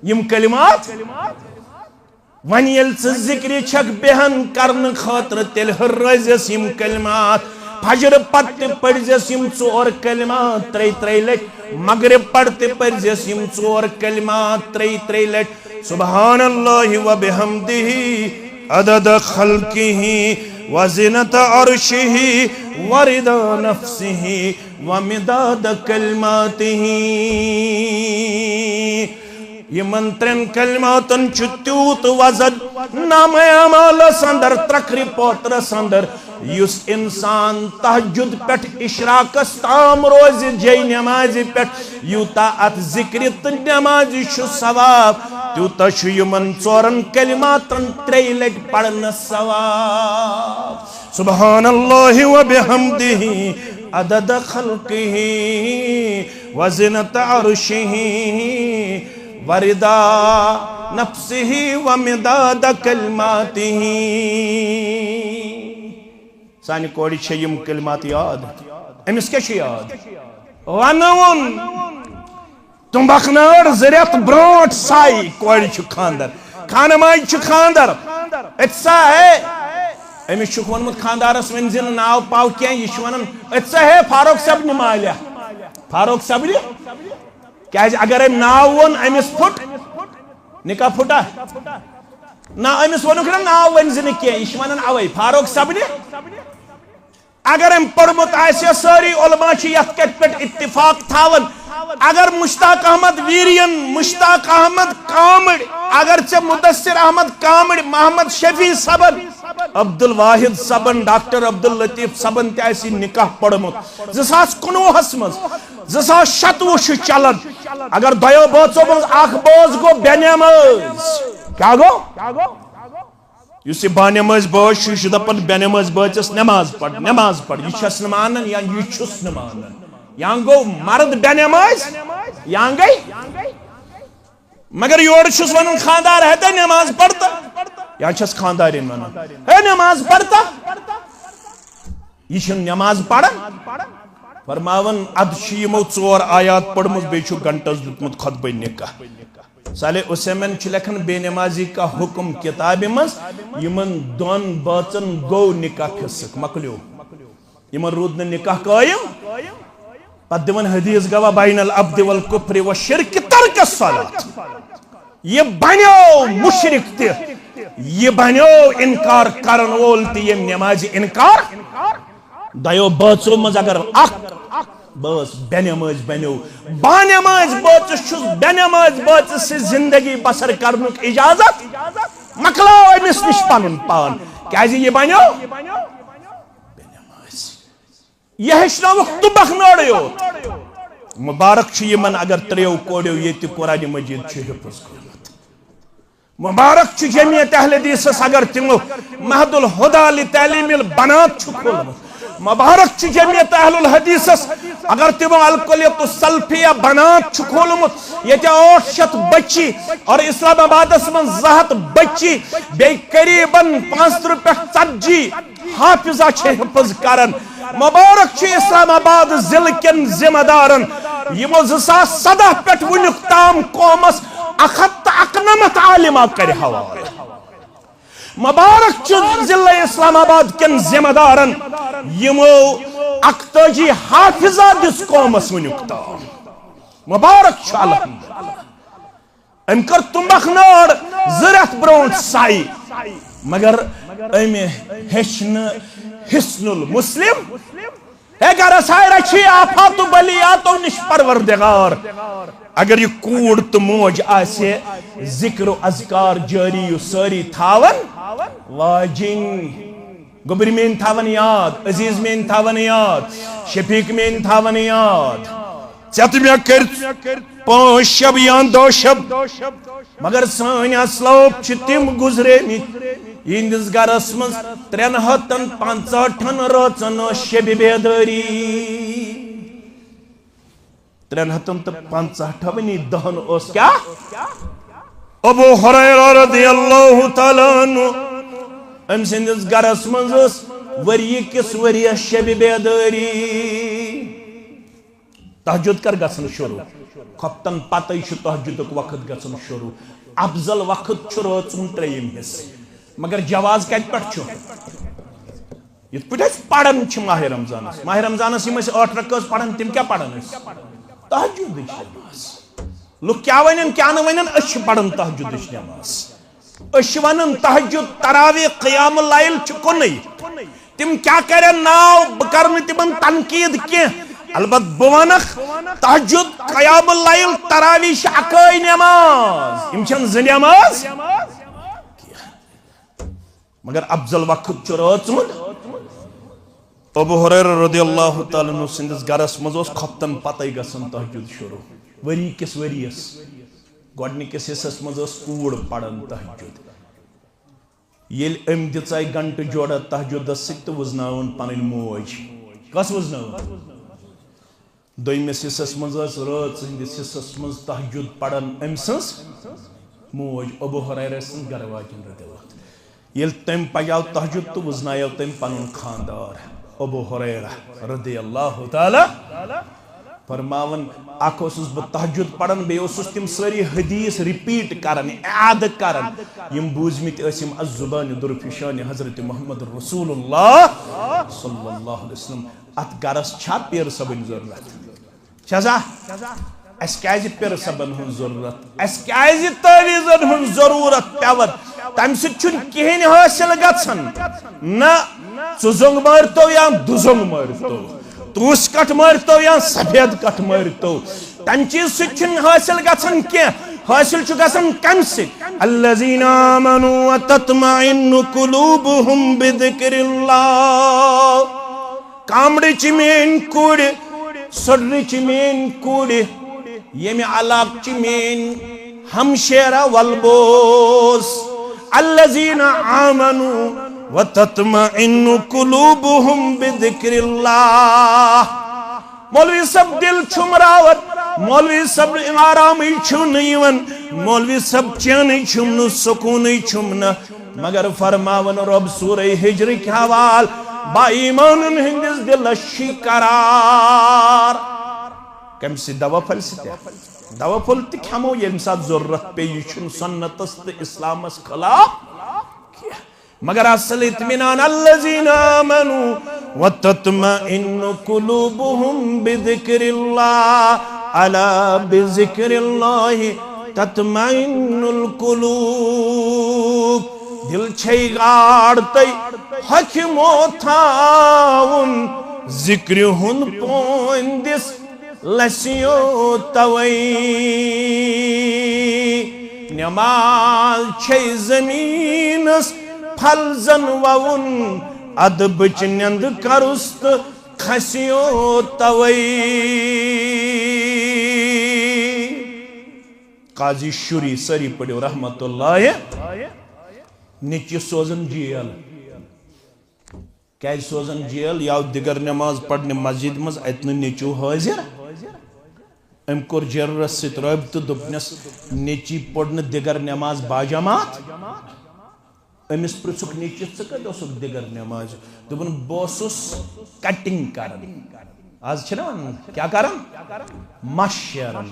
یم کلمات ون یل ژٕ ذکر چھک بہن کرن خاطر تیل ہررٲزیس یم کلمات فجر پت پڑزیس یم 4 کلمات 3 لٹ مغرب پڑھ پڑزیس یم 4 کلمات 3 لٹ سبحان اللہ و بحمدہ عدد خلقہ وزنت عرشہ ورضا نفسہ ومداد کلماتہ یمن 3 کلماتن تیوت وزن نام اعمال اندر ترکری پوتر اندر یس انسان تہجد پٹ اشراقس تام روز جی نماز پٹ یوتا ات ذکر تو نماز ثواب تیوتا یمن 4 کلماتن 3 لٹ پڑھن ثواب سبحان اللہ و بحمدہ عدد خلقہ وزنت عرشہ ورضا نفسہ ومداد کلماتہ سانی کوڑی چھے یم کلمات یاد امس کیا چھے یاد ونون تم بخنار زریت برونٹ سائی کوڑی چھو خاندر خانمائی چھو خاندر اتسا ہے امس چھو ونمت خاندارس ونزن ناو پاو کیا یہ ونن اتسا ہے فاروق صاحب نمالیا فاروق صاحب کیا اگر ام ناو ون امس پھٹ نکاح پھٹا نا امس ونک ناو ونزن کیا یہ ونن اوئی فاروق صاحب اگر ام پڑھمت آسیا ساری علماء چھ یت کت پٹ اتفاق تھاون اگر مشتاق احمد ویرین مشتاق احمد کامڑ اگر چھ مدثر احمد کامڑ محمد شفیع صبن عبد الواحد صبن ڈاکٹر عبد اللطیف صبن تی ایسی نکاح پڑھمت 2019 مز 2027 چلن اگر دیو بوزو مز اخ بوز گو بینیمز کیا گو یس یہ بانیمز بوز یہ دپن بینیمز بوزس نماز پڑھ یہ چھس نمانن یا یہ چھس نمانن یا گو مرد بینیمز یا گئی مگر یور چھس ونن خاندار ہے تو نماز پڑھتا یا چھس خاندارین ونن ہے نماز پڑھتا یہ نماز پڑھن فرماون اد یمو 4 آیات پڑھمت بیچو گھنٹس دیتمت خطبہ نکاح صالح عثیمین لکھن بے نمازی کا حکم کتاب مز یمن دون باچن گو نکاح فسق مکلیو یمن رود نکاح قائم پتہ دون حدیث گواہ بین العبد والکفر والشرک ترک الصلاۃ یہ بنیو مشرک تہ یہ بنیو انکار کرن وول تہ یم نماز انکار دیو باچو مز اگر بس بے نماز بنو با نماز بچس بے نماز بچس سے زندگی بسر کرنک اجازت مکلو امس نش پن پان کیازِ یہ بنو بے نماز یہ ہیچناوک تبخ نوڑیو مبارک چھ یمن اگر تریو کوڑیو یہ تہ قرآن مجید چھ حفظ کرمت مبارک چھ جمعیت اہل حدیثس اگر تمو مہد الہدی لتعلیم البنات چھ کھولمت مبارک چھ جمعیت اہل الحدیثس اگر تمو الکلیت السلفیہ بنات چھ کھولمت یہ 800 بچی اور اسلام آبادس من 200 بچی بے قریباً 5 پہ 40 حافظہ چھ حفظ کرن مبارک چھ اسلام آباد ضلع کن ذمہ دارن یمو 2017 پہ ونیک تام قومس 191 عالمہ کر حوالہ مبارک چھ ضلع اسلام آباد کن ذمہ دارن یمو 41 حافظہ دس قومس ونیک تام مبارک چھ الحمدللہ ام کر تمبخ نار زرت برونٹ سائی مگر ام ہیچن حسن المسلم اگر اسائی رچی آفات و بلیاتو نش پروردگار اگر یہ کوڑ تو موج آسے ذکر و اذکار جاری و ساری تھاون واجن گبری میں تھاون یاد عزیز میں تھاون یاد شفیق میں تھاون یاد چت میں کر 5 شب یا 2 شب مگر سانی اسلوب چھ تم گزرے مت یہندس گرس من 365 روزن شب بیداری 365 دہن اس کیا ابو ہریرہ رضی اللہ تعالیٰ عنہ ام سندس گرس من وری کس وری شب بیداری تہجد کر گژھن شروع خفتن پتہ تہجد وقت گژھن شروع افضل وقت چھ رٲژ 3 حصہ مگر جواز کت پہ یت پہ پڑھن ماہ رمضانس یم 8 رکعت پڑھن تم کیا پڑھن تہجد نماز لوگ کیا ونن کیا نہ ونن اس پڑھن تہجد نماز اس ونن تہجد تراویح قیام اللیل چھ کنے تم کیا کرن ناو بکرن تمن تنقید کی البت بونخ تہجد قیام اللیل تراویح اکائی نماز یم چھن ز نماز مگر افضل وقت چھ رٲژ ابو ہریرہ رضی اللہ تعالیٰ عنہ سندس گرس مز خفتن پتہ گژھن تہجد شروع وری کس وریس گۄڈنِکس حصس مز کوڑ پڑھن تہجد یل ام دژے گھنٹہ جوڑا تہجدس ست وزناون پنن موج کس وزناون دویمس حصس مز رٲژ ہندس حصس مز تہجد پڑھن ام سنز موج ابو ہریرہ سن گھر واجن رضی اللہ یل تم پجاو تہجد تو وزنایو تم پنن خاندار ابو ہریرہ رضی اللہ تعالی فرماون اخ اوسس بہ تہجد پڑھن بے اوسس تم ساری حدیث ریپیٹ کرن اعاد کرن یم بوزمت اسم الزبان درفشان حضرت محمد رسول اللہ صلی اللہ علیہ وسلم ات گرس چھا پیر صبن ضرورت چھزا اس کیازِ پیر صبن ہن ضرورت اس کیازِ تعویذن ہن ضرورت پیوت تم سچ کہین حاصل گژھن نہ ژزنگ مارتو یا دزنگ مارتو توس کٹ مارتو یا سفید کٹ مارتو تم چیز سچ حاصل گژھن کی حاصل چھ گژھن کم سے الذین آمنوا وتطمئن قلوبهم بذکر اللہ کامڑ چ مین کوڑ سڑ چ مین کوڑ یمی علاق چ مین ہمشیرہ والبوس الذین آمنوا وتطمئن قلوبهم بذکر اللہ مولوی سب دل چھمراوت مولوی سب آرامی چھن یون مولوی سب چینی چھمن سکونی چھمن مگر فرماون رب سورہ ہجر کی حوال با ایمانن ہندس دلشی قرار کم سی دوا پھل ستے دوا پھل تی کھمو یہ انسان ضرورت پہ یہ چھن سنت است اسلام اس خلاف مگر اصل اطمینان الذین آمنوا وتطمئن قلوبهم بذکر اللہ الا بذکر اللہ تطمئن القلوب دل چھئی گاڑتے حکمو تھاون ذکر ہن پوندس لسیو توئی نماز چھئی زمینس پھل زن وون ادبچ نند کرست کھسیو توئی قاضی شری سری پڑھو رحمت اللہ نیچی سوزن جیل کیا سوزن جیل یا دیگر نماز پڑھنے مسجد مز اتنے نیچو حاضر ام کور جرس ست رابط دپنس نیچی پڑھنے دیگر نماز باجامات امس پرچک نیچی ثقت اسک دیگر نماز دپن بوسس کٹنگ کرن آج چھنا کیا کرن مشیرن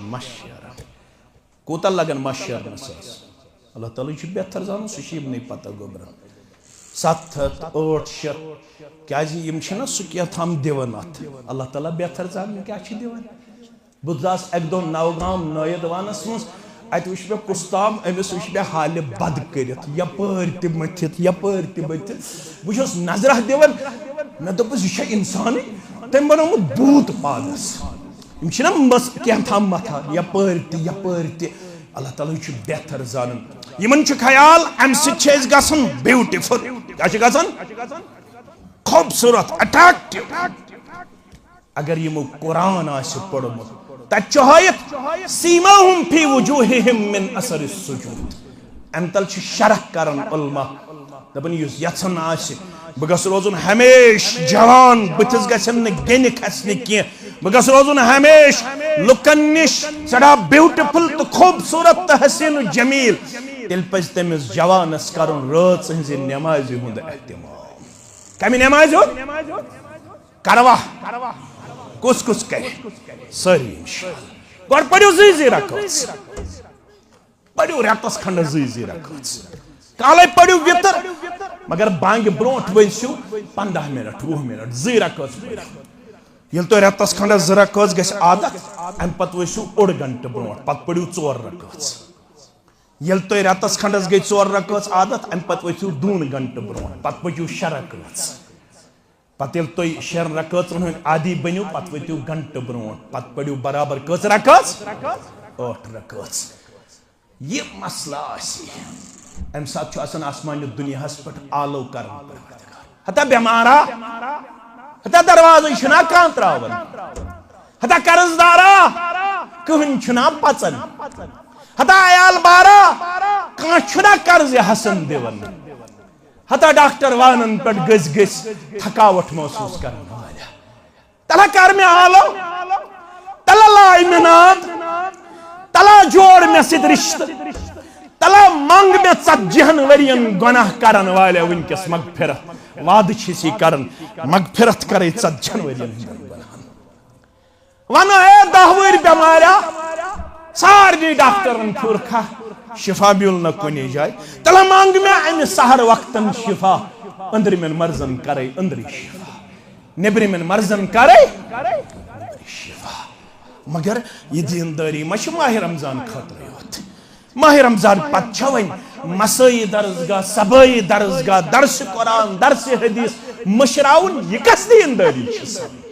کوتا لگن مشیرن ساس اللہ تعالیٰ چھو بہتر زانو سشیب نہیں پتہ گبرن 7 8 شت کیا جی یم چھنا سکیت ہم دیونات اللہ تعالیٰ بہتر زانو کیا چھ دیون بدلاس ایک دو نوگام نوید وانس مز ایت وش بے کستام امس وش بے حال بد کرت یا پرتی متت بجھوس نظرہ دیون میں دپس یہ انسانی تم بنو بوت پانس یم چھنا بس کیا تھا متھا یا پرتی اللہ تعالیٰ چھو بہتر زانن یمن چھ خیال ام سچ چھ گژھن بیوٹیفل کیا چھ گژھن خوبصورت اٹریکٹیو اگر یمو قرآن آس پڑھمت تت ہایت سیماہم فی وجوہہم من اثر السجود ام تل چھ شرح کرن علماء دپن یس یژھن آس بہ گژھٕ روزُن ہمیش جوان بتھس گژھن نہ گنہ کھسنہ کی بہ گژھٕ روزُن ہمیش لکن نش سڑا بیوٹیفل تو خوبصورت تو حسین و جمیل تیل پز تمس جوانس کرن رات ہنز نماز ہند اہتمام کمی نماز ہو کروا کس کرے ساری انشاءاللہ گوڑ پڑھو زی رکھوز پڑھو ریتس کھنڈ زی رکھوز کالے پڑھو ویتر مگر بانگ برونٹ ونسو 15 منٹ 20 منٹ زی رکھوز یل تو ریتس کھنڈ زی رکھوز گیس عادت ام پت ونسو 1 گھنٹہ برونٹ پت پڑھو 4 رکھوز یل تو ریتس کھنڈ گئی 4 رکھوز عادت ام پت ونسو 2 گھنٹہ برونٹ پت پڑھو 6 رکھوز پت یل تو 6 رکھوزن ہن عادی بنیو پت وتیو گھنٹہ برونٹ پت پڑھو برابر کس رکھوز 8 رکھوز یہ مسئلہ آسی ام ساتھ چھو آسان آسمان دنیا ہس پٹ آلو کرن ہتا بیمارا ہتا دروازہ چھنا کان تراون ہتا قرضدارا کہن چھنا پچن ہتا عیال بارا کان چھنا قرض حسن دیون ہتا ڈاکٹر وانن پٹ گز تھکاوٹ محسوس کرن والا تلا کر میں آلو تلا لائی مناد تلا جوڑ میں سید رشت تلا منگ میں 40 ورین گناہ کرن والے ونکس مغفرت وعد چھسی کرن مغفرت کرے 40 ورین گناہ وانا اے 10 ور بیمارا سارے ڈاکٹرن پھرکھا شفا بیول نہ کنی جائے تلا مانگ میں ام سہر وقتن شفا اندر من مرزن کرے اندری شفا نبر من مرزن کرے اندری شفا مگر یہ دینداری مش ماہ رمضان خطر ہوت ماہ رمضان پت چھوئن مسائی درسگاہ سبائی درسگاہ درس قرآن درس حدیث مشراؤن یہ کس دینداری چھسن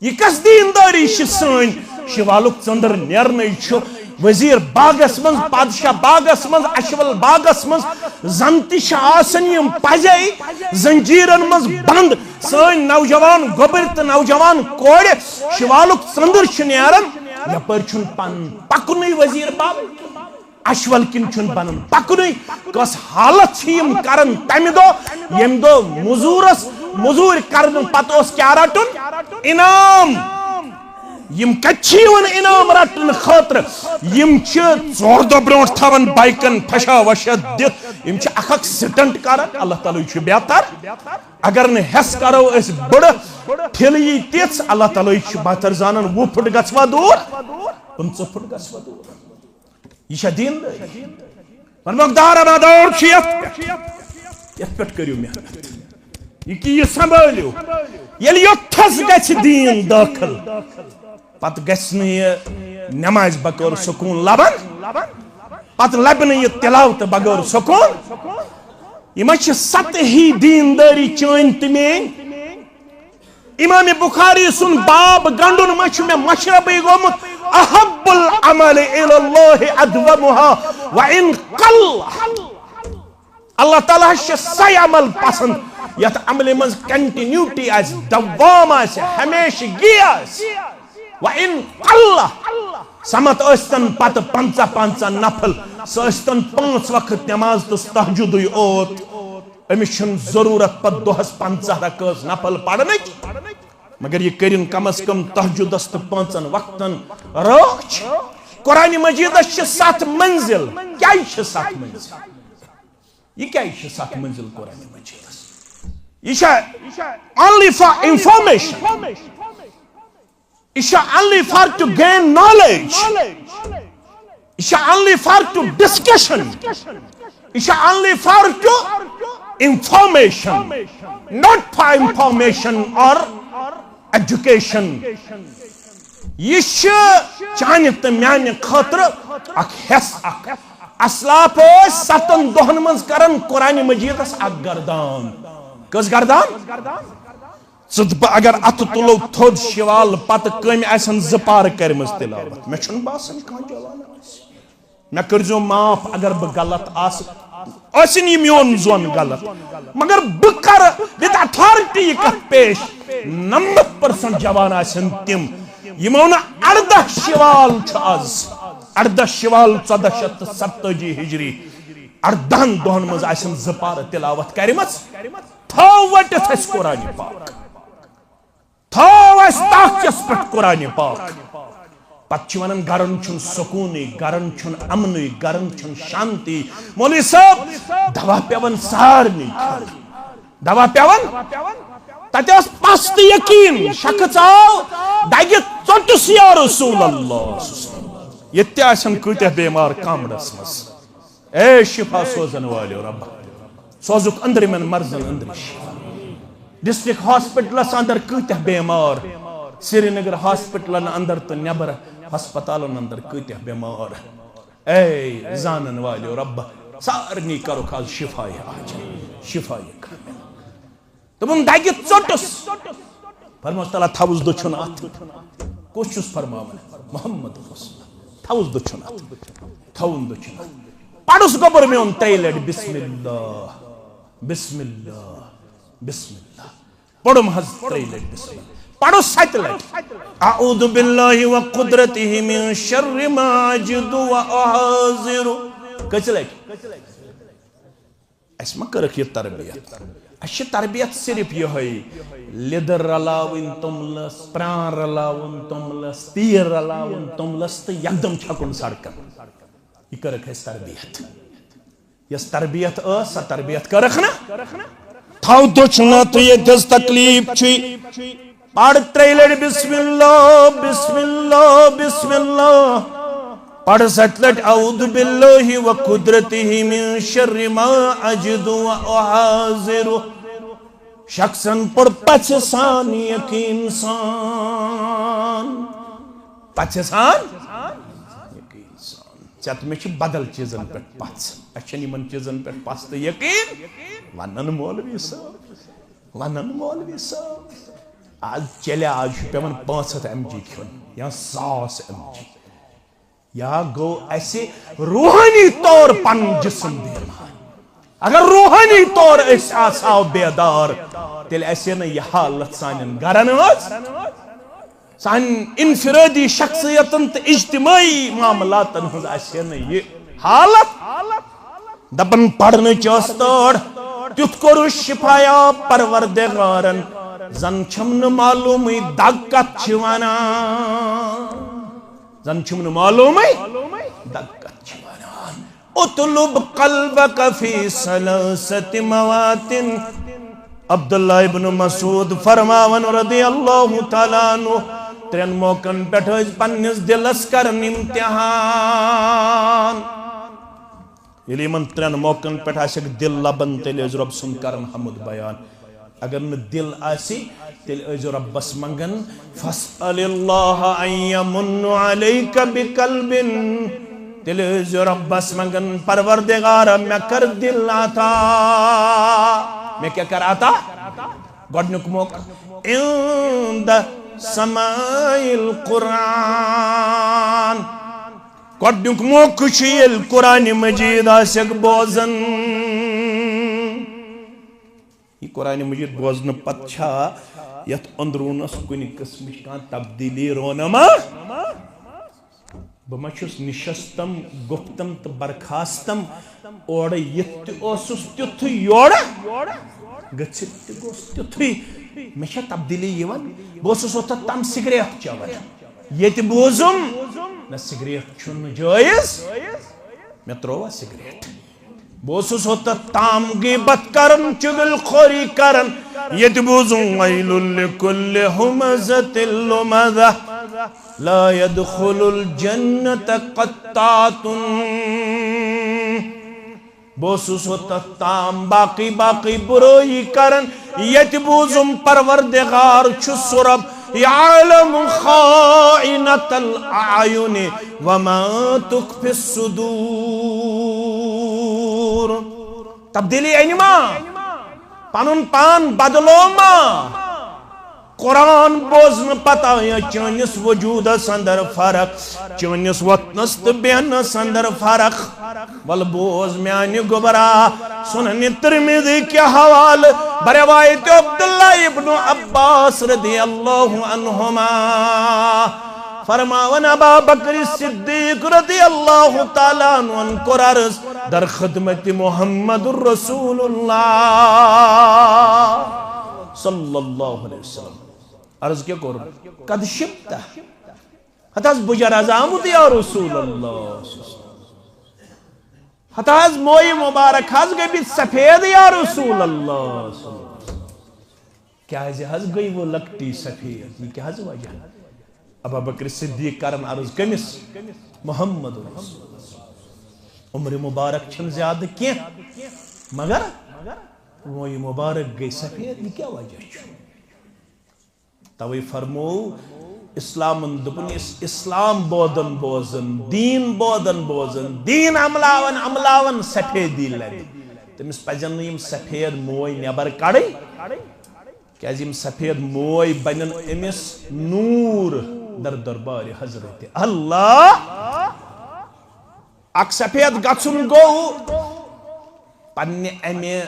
یہ کس دینداری چھسن شوالک چندر نیرنے چھو وزیر باغس من پادشاہ باغس من اشول باغس من زنتش آسنیم پجائی زنجیرن من بند سن نوجوان گوبرت نوجوان کوڑ شوالک چندر نیرن یپر چھن پن پکنی وزیر باغ اشول کن چھن پنن پکنی کس حالت چھیم کرن تمہ دو یم دو مزور کرن پتہ اس کیا رٹن انعام یم کچھیون انعام رٹن خاطر یم چھ 4 دۄہ برونٹھ تھاون بائکن پھشا وشا دت یم چھ اخ سٹنٹ کران اللہ تعالی چھ بہتر اگر نہ ہس کرو اس بڑ پھل یہ تیس اللہ تعالی چھ بہتر زانن 20 فٹ گژھوا دور 50 فٹ گژھوا دور یہ چھ دین فرموک دار مدار چھ یت پٹ کریو محنت یہ کی سنبھالیو یل یوتھس گژھِ دین داخل پت گژھِ نہٕ یہ نماز بغٲر سکون لبن پت لبہِ نہٕ یہ تلاوت بغٲر سکون یہ چھ سطحی دینداری چٲنۍ تہٕ میٛٲنۍ امام بخاری سن باب گنڈن مچھ میں مشربی گومت احب العمل الى اللہ ادومها وان قل اللہ تعالیٰ سہ عمل پسند یت عمل مز کنٹینیوٹی آس دوام آس ہمیشگی آس وان قل سمت ٲسۍتن پتہ 50 نفل سہ ٲسۍتن 5 وقت نماز تو تہجدی اوت امس چھن ضرورت پت دۄہس 50 رکعت نفل پڑھنچ مگر یہ کرن کم از کم تہجدس تو 5 وقتن رٲچھ قرآن مجیدس چھ 7 منزل کیا چھ 7 منزل یہ کیا چھ 7 منزل قرآن مجیدس یہ چھ only for information یہ چھ only for to gain knowledge یہ چھ only for to discussion یہ چھ only for to information not for information or education یہ چانہ تو میانہ خاطر اخ حص اخ اسلاف 7 دۄہن مز کرن قرآن مجیدس اخ گردان کس گردان اگر ات تلو تھوٚد شوال پتہ کم آسن 2 پار کرمز تلاوت مے چھن باسان کھان جوان مے کرزو معاف اگر بہ غلط آسن یہ میون زون غلط مگر بہ کر وتھ اتھارٹی یہ کت پیش 90% جوان آسن تم یمو نا 18 شوال آز 18 شوال 1470 ہجری 18 دۄہن مز آسن 2 پار تلاوت کرمز تھو وٹت اس قرآن پاک تھو اس تاکس پٹ قرآن پاک پت چھ ونان گرن چھن سکونی گرن چھن امنی گرن چھن شانتی مولوی صاحب دوا پیون سارنی دوا پیون تتہ پست یقین شخص آو دگہ ژوٚٹس یا رسول اللہ یہ آسن کتہ بیمار کامرس مز اے شفا سوزن والو رب سوزک اندرمن مرضن اندر شفا ڈسٹرکٹ ہاسپٹلس اندر کتہ بیمار سری نگر ہاسپٹلن اندر تو نبر ہسپتالن اندر کتہ بیمار اے زانن والو رب سارنی کرو خاص شفا شفا تم دگہ ژوٚٹس فرموس تعالیٰ تھوس دچھن ات کس چھس فرماون محمد رسول تھوس دچھن ات تھون دچھن پڑھس گوبر میون 3 لٹ بسم اللہ بسم اللہ بسم اللہ پڑھم حض 3 لٹ بسم اللہ پڑھو 7 لٹ اعوذ باللہ وقدرتہ من شر ما اجد واحاذر کس لٹ اس ما کرک یہ تربیت اس تربیت صرف یہ ہے لیدر رلاون تملس پران رلاون تملس تیر رلاون تملس تو یکدم چھکن سڑکن یہ کرک ہے تربیت یس تربیت سا تربیت کرک نا تھو دچھنا تو یہ دس تکلیف چھی پڑھ 3 لٹ بسم اللہ بسم اللہ بسم اللہ پڑھ 7 لٹ اعوذ باللہ وقدرتہ من شر ما اجد واحاذر شخصن پڑھ پچھ سان یقین سان پچھ سان یقین سان چت میں چھ بدل چیزن پہ پچھ اچھن یمن چیزن پہ پچھ تو یقین ونن مولوی صاحب ونن مولوی صاحب آج چلے آج پیون 500 mg کھون یا 100 mg یا گو ایسے روحانی طور پن جسم بیمار اگر روحانی طور اس آساو بیدار تیل ایسے نا یہ حالت سانن گرن سان انفرادی شخصیتن تا اجتماعی معاملاتن ہز ایسے نا یہ حالت دبن پڑھنے چاستار تیت کرو شفایا پروردگارن زن چھم معلوم دگ کت چھ ونان زن چھم معلوم دگ کت چھ ونان اطلب قلبک فی ثلاثت مواتن عبداللہ ابن مسعود فرماون رضی اللہ تعالیٰ عنہ ترین موقعن پیٹھ پنس دلس کرن امتحان یلی من ترین موقعن پیٹھ آسک دل لبن تیل از رب سن کرن حمد بیان اگر نہ دل آسی تیل از رب بس منگن فاسأل اللہ ان یمن علیک بقلب تیل از رب بس منگن پروردگار میں کر دل آتا میں کیا کر آتا گوڑنک موقع اند سمائی القرآن گوڑنک موقع شیل قرآن مجید آسک بوزن یہ قرآن مجید بوزن پتچھا یت اندرونس کنی قسم کان تبدیلی رونما بما چھس نشستم گفتم تو برخاستم اور یت اوسس تیتھ یور گچھت تہ گوس تیتھے مے چھ تبدیلی یوان بوسس اوت تم سگریٹ چوان یت بوزم نہ سگریٹ چھن جائز مے ترووا سگریٹ بوسس اوت تام غیبت کرن چغل خوری کرن یت بوزم ویل لکل همزۃ لمزہ لا يدخل الجنة قطات بوسس ہوتا تام باقی بروئی کرن یت بوزم پروردگار چھ سرب یعلم خائنة الاعین وما تخفی الصدور تبدیلی اینما پنن پان بدلو ما قرآن بوزن پتہ چانس وجود اندر فرق چانس وطنس تو بیہنس اندر فرق بل بوز میانی گبرا سنن ترمذی کے حوال بروایت عبداللہ ابن عباس رضی اللہ عنہما فرماون ابا بکر صدیق رضی اللہ تعالیٰ عنہ قرارس در خدمت محمد الرسول اللہ صلی اللہ علیہ وسلم عرض کیا کرو قد شبتا حتاز بجر ازامت یا رسول اللہ حتاز موئی مبارک حض گئی بیت سفید یا رسول اللہ کیا حض گئی وہ لکٹی سفید یہ کیا حض وجہ ابا بکر صدیق کرن عرض کمس محمد رسول اللہ عمر مبارک چھن زیادہ کیا مگر موئی مبارک گئی سفید یہ کیا وجہ چھو توی فرمو اسلام دپن اسلام بودن بوزن دین عملاون سفیدی لگی تمس پزن یم سفید موئی نبر کڑی کیاز یم سفید موئی بنن امس نور در دربار حضرت اللہ اک سفید گژھن گو پنہ امہ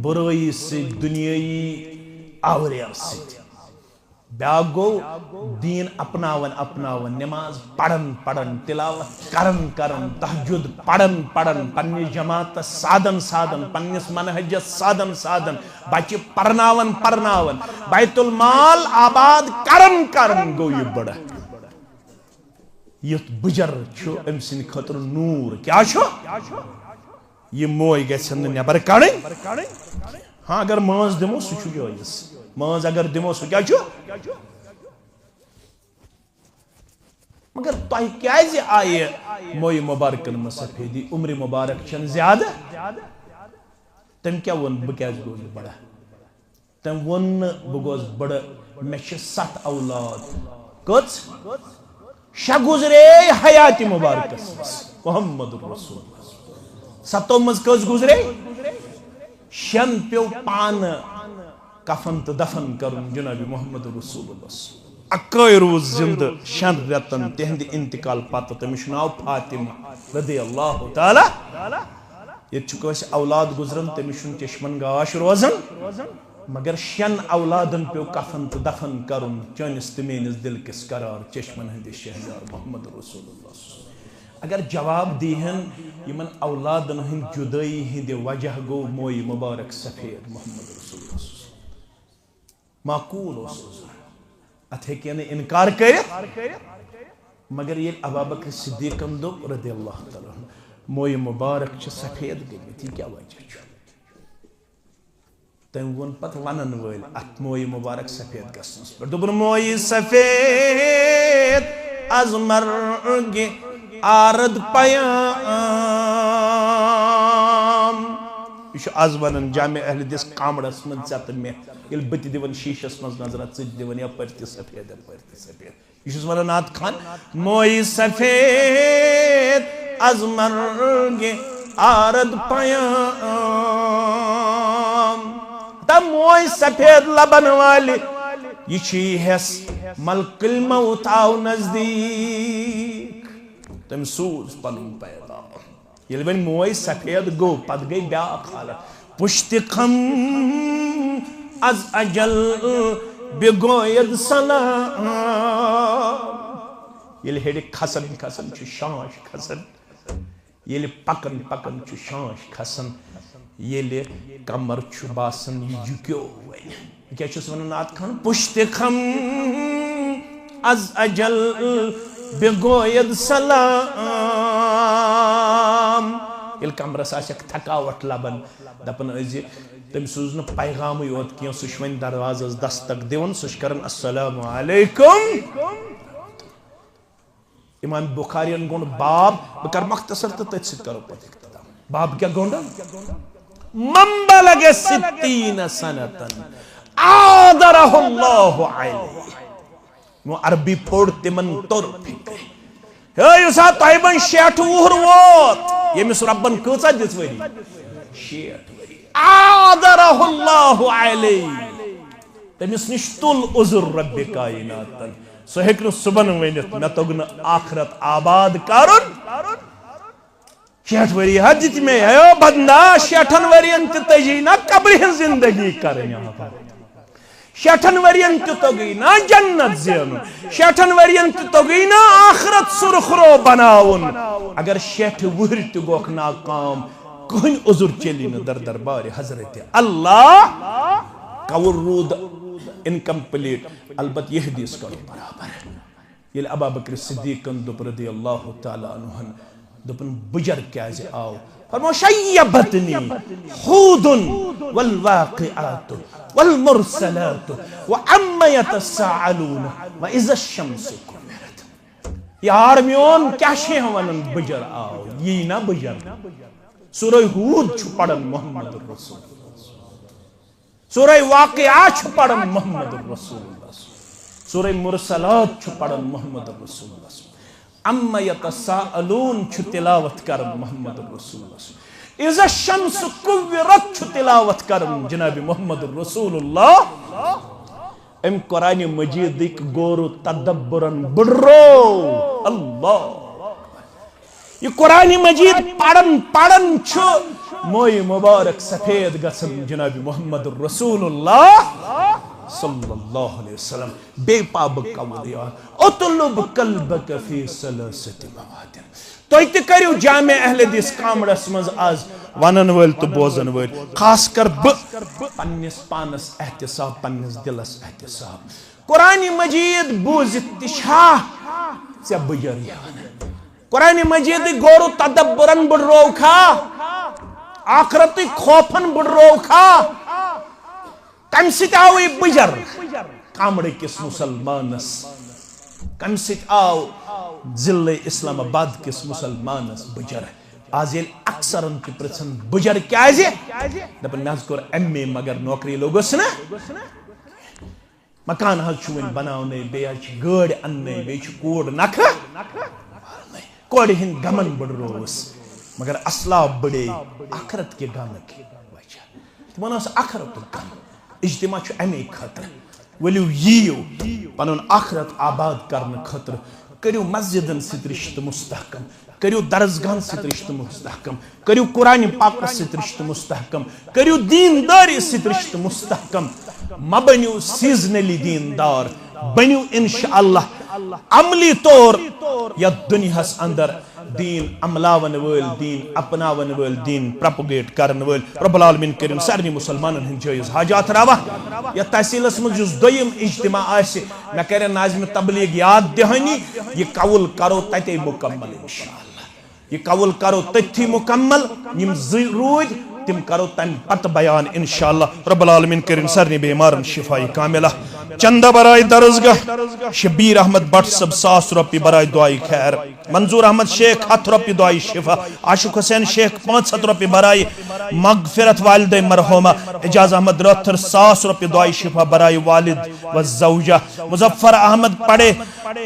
برائی سی دنیای آوریر سی بیاکھ گو دین اپناون نماز پڑھن تلاوت کرن تہجد پڑھن پننی جماعت سادن پننس منہجس سادن بچہ پرناون بیت المال آباد کرن گو یہ بڑا یت بجر چھو ام سن خطر نور کیا چھو یہ موئی گژھن نبر کڑن ہاں اگر ماز دمو سہ چھو جائز ماز اگر دمو سہ کیا چھو مگر تہ کیازِ آئے موئی مبارکن من سفیدی عمر مبارک چھن زیادہ تم کیا ون بہ کیاز گوس بڑا تم ون بہ گوس بڑا مے چھ 7 اولاد کچ شہ گزرے حیات مبارکس محمد رسول اللہ 7 مز کس گزرے شن پیو پان کفن تو دفن کرن جناب محمد رسول اللہ اکائی روز زند شن رتن تہند انتقال پتہ تمس ناو فاطمہ رضی اللہ تعالی یہ چکس اولاد گزرن تمس چشمن گاش روزن مگر شن اولادن پیو کفن تو دفن کرن چانس تمینس دل کس قرار چشمن ہند شہریار محمد رسول اللہ اگر جواب دیہن یمن اولادن ہند جدائی ہند وجہ گو موئی مبارک سفید محمد رسول اللہ معقول ات ہیکہ نہ انکار کرت مگر یہ ابوبکر صدیق دوپ رضی اللہ تعالیٰ عنہ موئی مبارک چھ سفید گمت یہ کیا وجہ تم ون پتہ ونن ول ات موئی مبارک سفید گسنس پر دوپن موئی سفید از مرگ آرد پیام یہ آز ون جامع اہل حدیث کامڑس من ژت مے یل بت دِوان شیشس مز نظر ژت دِوان یپر تہ سفید یپر تہ سفید یہ ونان نعت خان موئی سفید از مرگ آرد پیام تا موئی سفید لبن والی یہ چھی حس ملک الموت آو نزدیک تم سوز پنن پیغام یل ون موئی سفید گو پت گئی بیاق حالت پشت خم از اجل بگوید سلام یل ہیڈ کھسن کھسن چھ شانش کھسن یل پکن پکن چھ شانش کھسن یل کمر چھ باسن یہ جکیو ون کیا چھس ونان نعت خان پشت خم از اجل بگوید سلام یل کمرس آسک تھکاوٹ لبن دپن ازی تم سوزن پیغام یوت کی سہ ون دروازس دستک دون سہ کرن السلام علیکم امام بخاری گوند باب بہ کر مختصر تو تت ست کرو پتہ اختتام باب کیا گوند من بلغ 60 سنتن آدرہ اللہ علیہ وہ عربی پوڑ تمن طور فکر یسا طیبن 60 وہر ووت یمس ربن کۭژاہ دِژ ؤری 60 ؤری آدرہ اللہ علیہ تمس نش تل عذر رب کائناتن سہ ہیکہ نہٕ صبحن ؤنِتھ مےٚ توٚگ نہٕ آخرت آباد کرُن 60 ؤری حد دِتۍ مےٚ ہے بندہ 60 ؤرین تہِ تجی نا قبرِ ہٕنٛز زندگی کرٕنۍ یہاں پر 60 ؤرین تہِ توٚگٕے نا جنت زینُن 60 ؤرین تہِ توٚگٕے نا آخرت سُرخرو بناوُن اگر 60 وُہٕرۍ تہِ گوکھ ناکام کٕہٕنۍ عذر چلی نہٕ در دربارِ حضرت اللہ کور روٗد انکمپلیٹ البتہ یہ حدیث کرو برابر یل ابوبکر صدیقن دوپ رضی اللہ تعالیٰ عنہ دوپن بجر کیازِ آو فرمو شیبتنی حود والواقعات والمرسلات وعم يتساءلون واذا الشمس كورت یار میون کیا شے ونن بجر آو یہ نا بجر سورہ ہود چھ پڑھن محمد الرسول سورہ واقعات چھ پڑھن محمد الرسول اللہ سورہ مرسلات چھ پڑھن محمد الرسول اللہ اما یتساءلون چھ تلاوت کرن محمد الرسول اللہ اذا الشمس کورت چھ تلاوت کرن جناب محمد الرسول اللہ ام قرآن مجید گورو تدبرن بڑھرو اللہ یہ قرآن مجید پڑھن پڑھن چھ موئی مبارک سفید گسن جناب محمد الرسول اللہ صلی اللہ علیہ وسلم بے پاب قول یار اطلب قلبک فی سلاست موادن تو ات کریو جامع اہل حدیث کامڑس مز آز ونن ول تو بوزن ول خاص کر پنس پانس احتساب پنس دلس احتساب قرآن مجید بوزت تشا ژے بجر یان قرآن مجید گورو تدبرن بڑھرو کھا آخرت خوفن بڑھرو کھا کم سٹ آو یہ بجر کامڑ کس مسلمانس کم سٹ آو ضلع اسلام آباد کس مسلمانس بجر آز یل اکثرن کی پرسن بجر کیازِ دپن مے کور ایم اے مگر نوکری لوگس نا مکان حظ چھ ون بناونے بیٚیہِ گٲڑۍ اننے بیٚیہِ چھ کوڑ نکھٕ کوڑ ہند گمن بڑھروس مگر اسلاف بڑے آخرت کے گامک وجہ تمہن اس آخرت غم اجتماع چھ امی خطر ولو ییو پنن آخرت آباد کرنے خطر کریو مسجدن ست رشتہ مستحکم کریو درسگاہن ست رشتہ مستحکم کریو قرآن پاک ست رشتہ مستحکم کریو دینداری ست رشتہ مستحکم مبنیو سیزنلی دیندار بنیو انشاءاللہ عملی طور یا دنیا اندر دین عملاون ول دین اپناون ول دین پروپگیٹ کرن ول رب العالمین کرن سارنی مسلمانن ہند جائز حاجات روا یا تحصیلس مز جس دویم اجتماع آسہ مے کرن ناظم تبلیغ یاد دہانی یہ قول کرو تتے مکمل انشاءاللہ یہ قول کرو تتھی مکمل یم رود تم کرو تم پت بیان انشاءاللہ رب العالمین کرن سارنی بیمارن شفائی کاملہ چندہ برائے درزگاہ شبیر احمد بٹ صاحب 100 روپیہ برائے دعائی خیر منظور احمد شیخ 100 روپیہ دعائی شفا عاشق حسین شیخ 500 روپیہ برائے مغفرت والد مرحومہ اجاز احمد راتھر 100 روپیہ دعائی شفا برائے والد و زوجہ مظفر احمد پڑے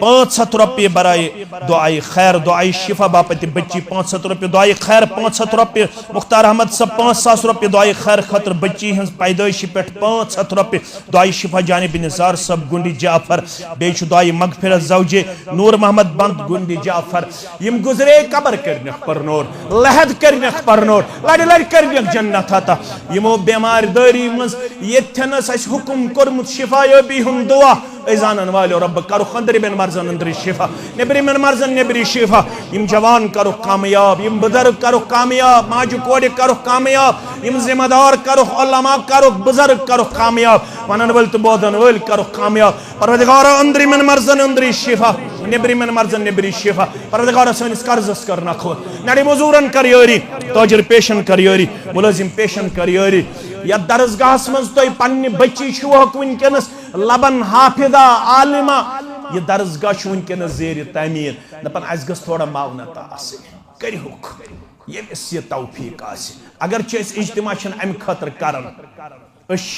500 روپیہ برائے دعائی خیر دعائی شفا باپتی بچی 500 روپیہ دعائی خیر 500 روپیہ مختار احمد صاحب 500 روپیہ دعائی خیر خطر بچی ہنس پیدائشی پیٹ 500 روپیہ دعائی شفا جانب نثار صاحب گنڈی جعفر بیچ دعائی مغفرت زوجے نور محمد بند گنڈی جعفر یم گزرے قبر کرنک پر نور لحد کرنک پر نور لڑ لڑ کرنک جنت آتا یمو بیمار داری مز یتھنس اس حکم کرمت شفا یابی ہم دعا ایزانن والے رب کرو خندری بن مرزن اندری شفا نبری من مرزن نبری شفا یم جوان کرو کامیاب یم بزرگ کرو کامیاب ماجو کوڑی کرو کامیاب یم ذمہ دار کرو علماء کرو بزرگ کرو کامیاب ونن ول تو بودن ول کرو کامیاب پروردگار اندری من مرزن اندری شفا نبری من مرزن نبری شفا پروردگار سنس قرضس کرنا کھو نڑی مزورن کریوری تاجر پیشن کریوری ملازم پیشن کریوری یا درسگاہس مز تو پنہ بچی چھوک ونکنس لبن حافظہ عالمہ یہ درسگاہ ونکنس زیر تعمیر دپن اس گس تھوڑا معاونت آسن کریوک یمس یہ توفیق آسن اگرچہ اس اجتماع چھن ام خاطر کرن اس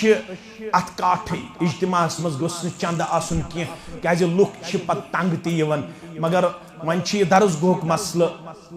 ات کاٹھے اجتماع مز گوس چند آسن کی کیازِ لُکھ چھ پت تنگ تہ یوان مگر ون چھ یہ درسگاہک مسئلہ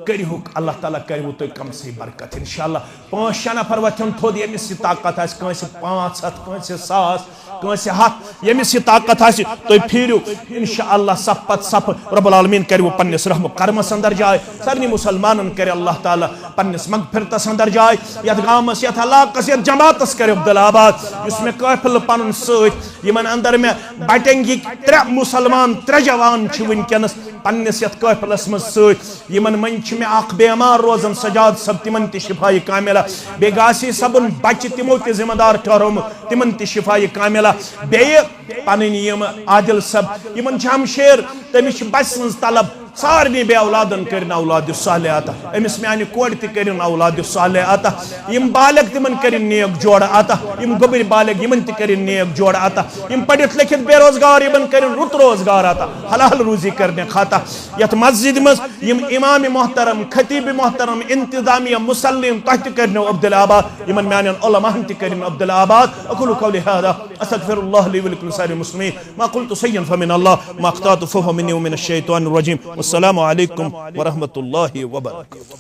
کریوک اللہ تعالیٰ کرو تو کم سے برکت انشاءاللہ 5-6 نفر وتھن تھود یمس یہ طاقت آس کنس 500 کنس 100 کنس 100 یمس یہ طاقت آس تو پھیرو انشاءاللہ صف پت صف رب العالمین کرو پنس رحم کرمس اندر جائے سارنی مسلمانن کرے اللہ تعالیٰ پنس مغفرتس اندر جائے یت گامس یت علاقس یت جماعتس کرے عبدالآباد اس میں قافل پنن ست یمن اندر میں بٹنگی 3 مسلمان 3 جوان چھ ونکنس پنس یت قافلس مز ست یمن من چھ میں اخ بیمار روزن سجاد صاحب تمن تہ شفائی کاملہ بے غاسی صاحبن بچہ تمو تہ ذمہ دار ٹھہروم تمن تہ شفائی کاملہ بے پنن یم عادل صاحب یمن چھ ہمشیر تمس چھ بس من طلب سارنی بے اولادن کرن اولاد صالح عطا امس میانہ کوڑ تہ کرن اولاد صالح عطا یم بالغ تمن کرن نیک جوڑ عطا یم گبر بالغ یمن تہ کرن نیک جوڑ عطا یم پڑھت لکھت بے روزگار یمن کرن رت روزگار عطا حلال روزی کرنے خاطا یت مسجد مز یم امام محترم خطیب محترم انتظامیہ مسلم تحت کرن عبدالآباد یمن میانن علماء تہ کرن عبدالآباد اقول قولی هذا استغفر الله لي ولكم سائر المسلمين ما قلت سيئا فمن الله ما اخطأت فهو مني ومن الشيطان الرجيم والسلام عليكم ورحمة الله وبركاته.